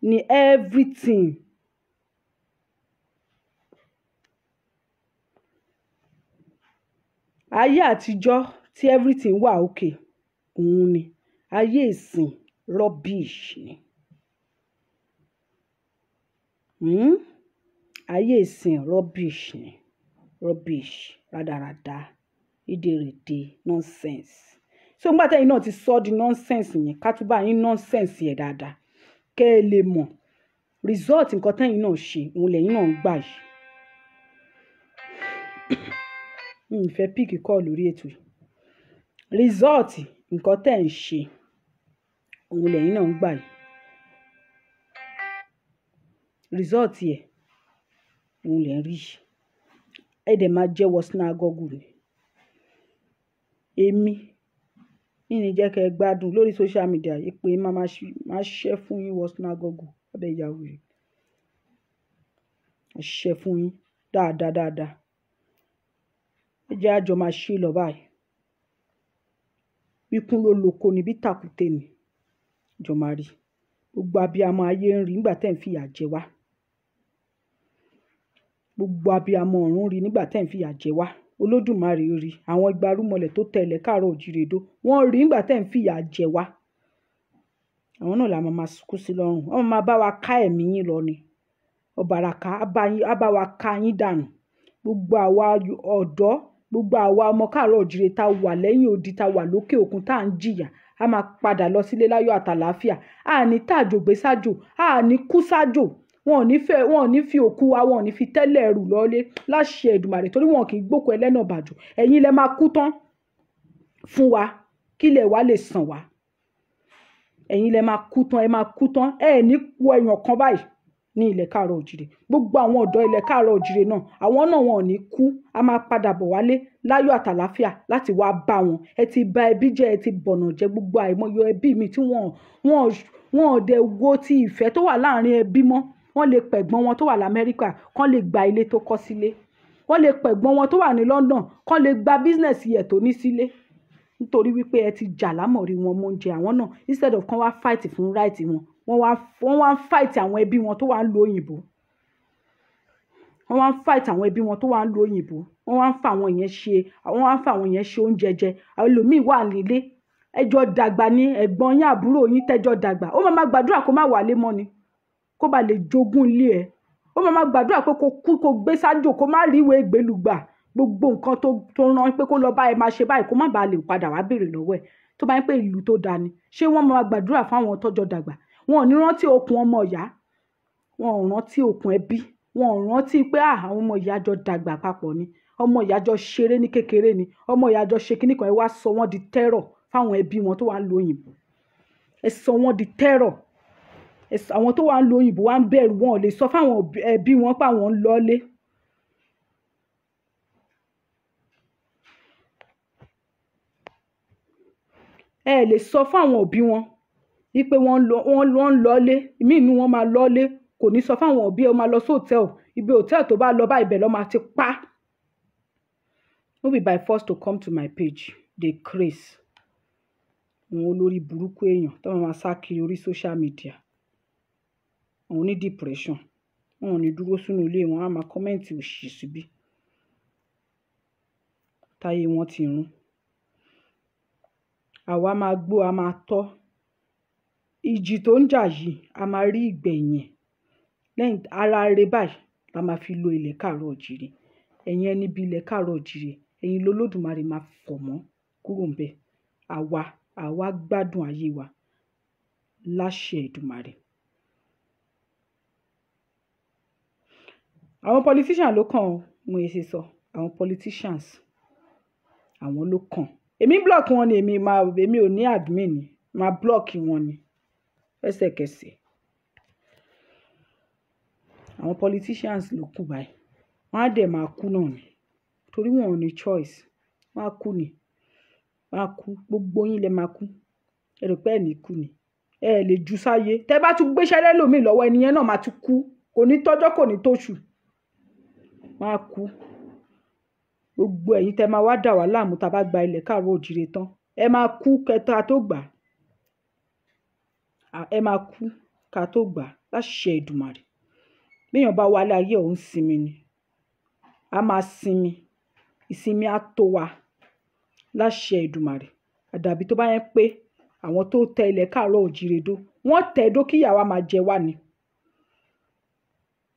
ni everything ayé àtijọ́ tí everything wà òkè òun ni ayé ìsìn rubbish ni ayé ìsìn rubbish ni rubbish rádaràda ìdèrèdè nonsense so nígbà tẹ́yìn náà ti sọ di nonsense yẹn ká tún bá yín nonsense yẹn dáadáa kẹ́ ẹ lè mọ̀ result nǹkan tẹ́yìn náà ṣe òun lẹ́yìn náà ń gbà yìí mi ì fẹ́ píìkì kọ́ lórí ètò yìí result nǹkan tẹ́ ń ṣe òun lẹ́yìn náà ń gbà yìí result yẹ òun lẹ́ ń rí ẹ dẹ̀ máa jẹ́wọ́ sinagogu ni èmi ní jẹ́ kẹ́ ẹ gbádùn lórí social media yìí pé máa ṣẹ́ fún yín wọ sinagogu abẹ́ ìyàwó rẹ̀ ṣẹ́ fún yín dáadáa ẹ jẹ́ àjọ máa ṣe lọ báyìí ikún ló lóko níbi tàkùté ni jọ máa rí gbogbo abiyamọ ayé ń rí nígbà tẹ́ ń fìyà jẹ wá gbogbo abiyamọ ọ̀run rí nígbà tẹ́ ń fìyà jẹ wá olódùmarè rí àwọn igbarúmọlẹ̀ tó tẹ̀lé káàárọ̀ òjìrèdó wọ́n rí nígbà tẹ́ ń fìyà jẹ wá àwọn náà la máa kú sí lọ́rùn wọ́n máa bá wa ká ẹ̀mí yín lọ ni ọ̀bàràkà á bá wa ká yín dànù gbogbo àwa ọ̀dọ́ gbogbo àwa ọmọ káàárọ̀ òjìrè tá wà lẹ́yìn odi tá wà lókè òkun tá à ń jìyà a máa padà lọ sílé láyọ̀ àtàlàáfíà a ní tàjò gbé sájò a ní kú sájò wọn ò ní fi òkú wa wọn ò ní fi tẹ́lẹ̀ ẹrù lọ́lé láṣẹ Èdùmàrè torí wọn kì í gbókò ẹlẹ́nà bàjò ẹ̀yin lẹ máa kú tán fún wa kílẹ̀ wa lè sàn wá ẹ̀yin lẹ máa kú tán ẹ máa kú tán ẹ ní wọ èèyàn kan báyìí ní ilẹ̀ káàárọ̀ òjìrè gbogbo àwọn ọ̀dọ́ ilẹ̀ káàárọ̀ òjìrè náà àwọn náà wọn ò ní kú a máa padà bọ̀ wálé láyọ̀ àtàlàáfíà láti wá bá wọn ẹ ti bà ẹbí jẹ́ ẹ ti bọ̀nà jẹ́ gbogbo àìmọye ẹbí mi tí wọn ò dẹ̀ wo ti ìfẹ́ tó wà láàrin ẹbí mọ́ wọ́n lè pẹ̀gbọ́n wọn tó wà l'Amẹ́ríkà kán lè gba ilé tó kọ́ sílé wọ́n lè pẹ̀gbọ́n wọn tó wà ní London kán lè gba bísínẹ̀sì ẹ̀ tó ní sílé nítorí wípé ẹ ti jà lámọ̀rí wọn mọ́ oúnjẹ àwọn náà instead of kán wá fight fún right wọn wọ́n wá ń fight àwọn ẹbí wọn tó wà ń lo òyìnbó wọ́n wá ń fight àwọn ẹbí wọn tó wà ń lo òyìnbó wọ́n wá ń fa àwọn yẹn ṣe oúnjẹ jẹ àwọn ẹlòmíì wà nílé ẹjọ́ dàgbà ní ẹ̀gbọ́n yín àbúrò yín tẹ́jọ́ dàgbà ó máa gbàdúrà kó má wálé mọ́ ni kó bá lè jogún ilé ẹ̀ ó máa gbàdúrà pé kó kú kó gbé sájò kó má rí ìwé ìgbélùgbà gbogbo nǹkan tó rán pé kó lọ bá ẹ máa ṣe báyìí kó má bàa lè padà wá béèrè lọ́wọ́ ẹ̀ tó bá ń pè ìlú tó dáa ni ṣé wọ́n máa gbàdúrà fáwọn tọ́jọ́ dàgbà wọn ò ní rántí okùn ọmọ ìyá wọn ò rántí okùn ẹbí wọn ò rántí pé àwọn ọmọ ìyá jọ dàgbà papọ̀ ni ọmọ ìyá jọ ṣeré ní kékeré ni ọmọ ìyá jọ ṣe kíníkan ẹ wá sọ wọ́n di tẹ́rọ̀ fáwọn ẹbí wọn tó wà ń lo òyìnbó ẹ sọ wọ́n di tẹ́rọ̀ àwọn tó wà ń lo òyìnbó wá ń bẹ̀rù wọn ò lè sọ fáwọn ẹbí wọn pé àwọn ń lọlé ẹ lè sọ fáwọn òbí wọn wípé wọ́n ń lọlé ìmí inú wọn máa lọlé kò ní sọ fáwọn òbí ẹ máa lọ sí hòtẹ́ẹ̀lì ibi hòtẹ́ẹ̀lì tó bá lọ bá ibẹ̀ lọ máa ti pa no be by force to come to my page dey craze àwọn olórí burúkú èèyàn tó máa sá kiri orí social media àwọn ní depression wọn ò ní dúró sínú ilé wọn á máa kọ́mẹ́ǹtì òṣì síbí táyé wọn ti rún àwa máa gbó a máa tọ́ ìjì tó ń jà yìí a máa rí ìgbẹ̀yìn lẹ́yìn ara rẹ báyìí la máa fi lo ilẹ̀ káàárọ̀ òjìrè ẹ̀yin ẹni bí ilẹ̀ káàárọ̀ òjìrè ẹ̀yin lolódùmarè máa fọ̀ mọ́ kúrò ń bẹ̀ àwa gbádùn ayé wa láṣẹ Èdùmàrè. àwọn politicians ló kàn mo ṣe sọ àwọn politicians àwọn ló kàn èmi block wọn ni èmi ò ní admin ni máa block wọn ni ẹsẹ̀kẹsẹ̀ àwọn politicians ló kù báyìí wọ́n á dẹ̀ máa kú náà ni torí wọn ò ní choice wọ́n á kú ni wọ́n á kú gbogbo yín lẹ máa kú ẹ rò pé ẹ̀ ní kú ni ẹ lè jù sáyé tẹ́ bá tún gbéṣẹ́ lẹ́lòmíì lọ́wọ́ ẹni yẹn náà máa tún kú kò ní tọ́jọ́ kò ní tóṣù wọ́n á kú gbogbo ẹ̀yin tẹ́ máa wá dà wá láàmú tá a bá gba ilẹ̀ káàárọ̀ òjìrè tán ẹ máa kú kẹta tó gbà ẹ máa kú ká tó gbà láṣẹ Èdùmàrè. Béèyàn bá wálé ayé òun sinmi ni, a máa sinmi, ìsinmi á tó wa láṣẹ Èdùmàrè. Àdàbí tó bá yẹn pé àwọn tó tẹ ilẹ̀ káàárọ̀ òjíire dó wọ́n tẹ̀ dó kíyà wa máa jẹ wá ni.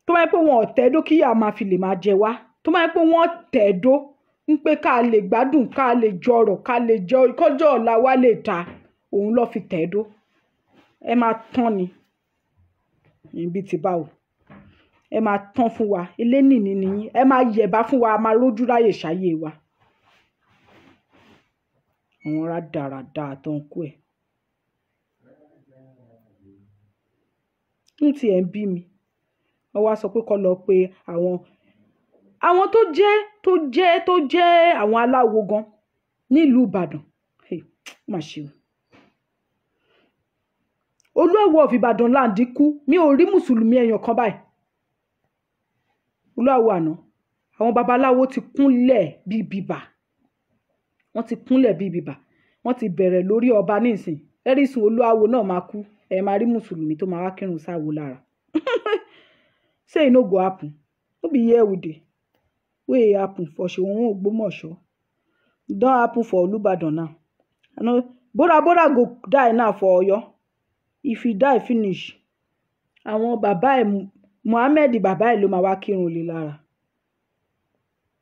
Tó bá yẹ pé wọn ò tẹ̀ dó kíyà máa fi lè máa jẹ wá, tó bá yẹ pé wọ́n tẹ̀ dó ń pé ká lè gbádùn, ká lè jọrọ̀, ká lè jọ kọjọ́ ọ̀la wa lè ta, òun ló fi tẹ̀ dó. Ẹ máa tán ni níbi tí báwo, ẹ máa tán fún wa, elénìní nìyí, ẹ máa yẹ̀bá fún wa, a máa rójú ráyè ṣáyé wa. Àwọn rádaràda tó ń kú ẹ̀. Ní ti ẹ̀ ń bí mi, wọ́n wá sọ pé kó lọ pé àwọn tó jẹ́ àwọn aláwo gan nílùú Ìbàdàn. Má ṣe o. Olúawo of Ìbàdàn láǹdí kú, mi ò rí mùsùlùmí èèyàn kan báyìí. Olúawo àná, àwọn babaláwo ti kúnlẹ̀ bí bíbà. Wọ́n ti kúnlẹ̀ bí bíbà. Wọ́n ti bẹ̀rẹ̀ lórí ọba nísìn. Ẹ̀rísùn Olúawo náà máa kú. Ẹ máa rí mùsùlùmí tó máa wá kírun sáwo lára. Say e no go happen. No be here we dey. Wey e happen for Ṣòun Ògbómọ̀ṣọ́. It don happen for Olúbàdàn now. I know Bora go die now for Ọ̀yọ́. If he die finish, àwọn bàbá ẹ̀ Muhammed bàbá ẹ̀ ló máa wá kírun lé lára.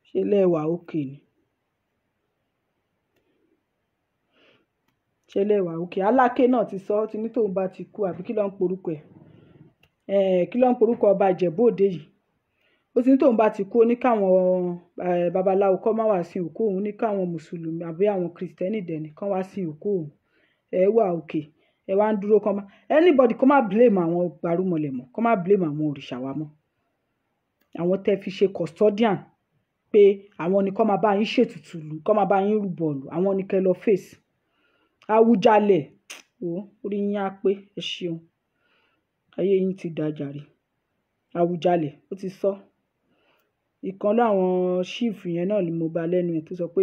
Ṣé lẹ́wà òkè ni? Ṣé lẹ́wà òkè? Aláké náà ti sọ, ti ní tóun bá ti kú àbí kí ló ń porúkọ ẹ̀? Kí ló ń porúkọ ọba Ìjẹ̀bú Òde yìí? Ó ti ní tóun bá ti kú, ó ní káwọn babaláwo kọ́ máa wá sí òkú òun, ní káwọn mùsùlùmí àbí àwọn kìrìsìtẹ́nì dẹ̀ni kán wá sí òkú òun. Ẹ wà òkè, ẹ wá ń dúró kán má anybody kó má blame àwọn gbarúmọlẹ̀ mọ́, kó má blame àwọn òrìṣà wa mọ́. Àwọn tẹ́ fi ṣe custodian pé àwọn ni kó máa bá yín ṣètùtù lù, kó máa bá yín rúbọ lù, àwọn ni kẹ́ lọ face. Awùjalẹ̀ orí yín á pé, ẹ ṣeun, ayé yín ti dàjàre. Awùjalẹ̀ ó ti sọ. Ìkan láwọn chief yẹn náà ni mo bá lẹ́nu ẹ̀ tó sọ pé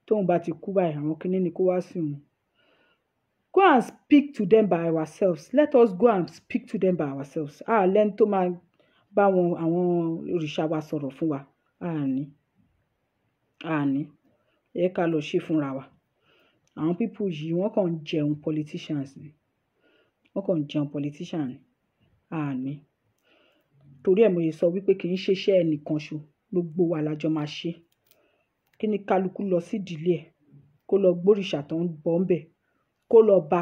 tóun bá ti kú báyìí àwọn kinní ni kó wá sí òun. Go and speak to them by ourselves. Let us go and speak to them by ourselves. Lẹ́ni tó máa bá àwọn òrìṣà wa sọ̀rọ̀ fún wa. Àní. Ẹ ká lọ ṣe fúnra wa. Àwọn people yìí wọ́n kàn ń jẹun politicians ni. Wọ́n kàn ń jẹun politicians ni. Àní. Torí ẹ̀ mo yẹ sọ wípé kì í ṣe iṣẹ́ ẹnìkan ṣo. Gbogbo wa lájọ máa ṣe. Kí ni kálukú lọ sí ìdílé ẹ̀ kó lọ gbóríṣà tó ń bọ̀ ń bẹ̀ kó lọ bá.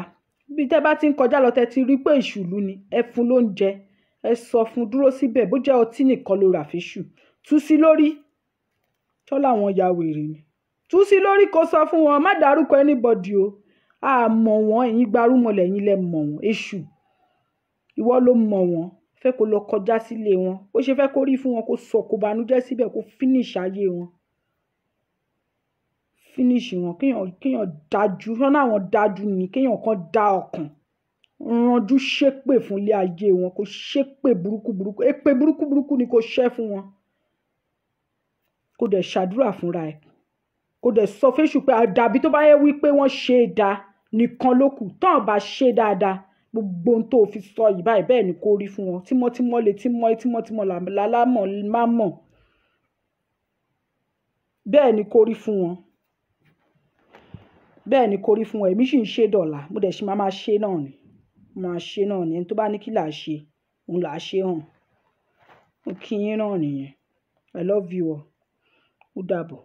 Bí tẹ́ bá ti ń kọjá lọ tẹ́ ti rí pé ìṣùlù ni ẹ fún lóúnjẹ, ẹ sọ fún dúró síbẹ̀ bó jẹ́ ọtí nìkan ló rà fíṣù. Tú sí lórí. Tọ́lá àwọn ya wèrè ni. Tú sí lórí kó sọ fún wọn, má dárúkọ anybody o. A mọ̀ wọ́n, ẹ̀yin gbarúmọlẹ̀ ẹ̀yin lẹ mọ̀ wọ́n, èṣù. Ìwọ ló mọ̀ wọ́n, fẹ́ kó lọ kọjá sílé wọn. Ó ṣe fẹ́ kó rí fún wọn kó sọ kó banújẹ́ síbẹ̀ kó finish ayé wọn. Finish wọn, kéèyàn dájú, wọ́n náà wọ́n dájú ni, kéèyàn kan dá ọkàn. Ranjú ṣépè fún ilé ayé wọn, kó ṣépè burúkú, èpè burúkú ni kó ṣẹ́ fún wọn. Kó dẹ̀ ṣàdúrà fúnra ẹ̀. Kó dẹ̀ sọ fésù pé àdàbí tó bá yẹ wípé wọ́n ṣe é dá nìkan ló kù. Tán bá ṣe dáadáa, gbogbo ohun tó fi sọ yìí báyìí bẹ́ẹ̀ ni kó rí fún wọn. Tímọ́tímọ́ lè tímọ́ lálámọ̀ má mọ̀. Bẹ́ẹ̀ ni kó rí fún wọn. Bẹ́ẹ̀ ni kó rí fún wọn. Èmi sì ń ṣe dọ̀là, mo dẹ̀ sì máa ṣe náà ni. Máa ṣe náà ni. Ẹni tó bá ní kí là á ṣe, òun là á ṣe hàn. Ó kí yín náà nìyẹn. I love you all. Ó dàbọ̀.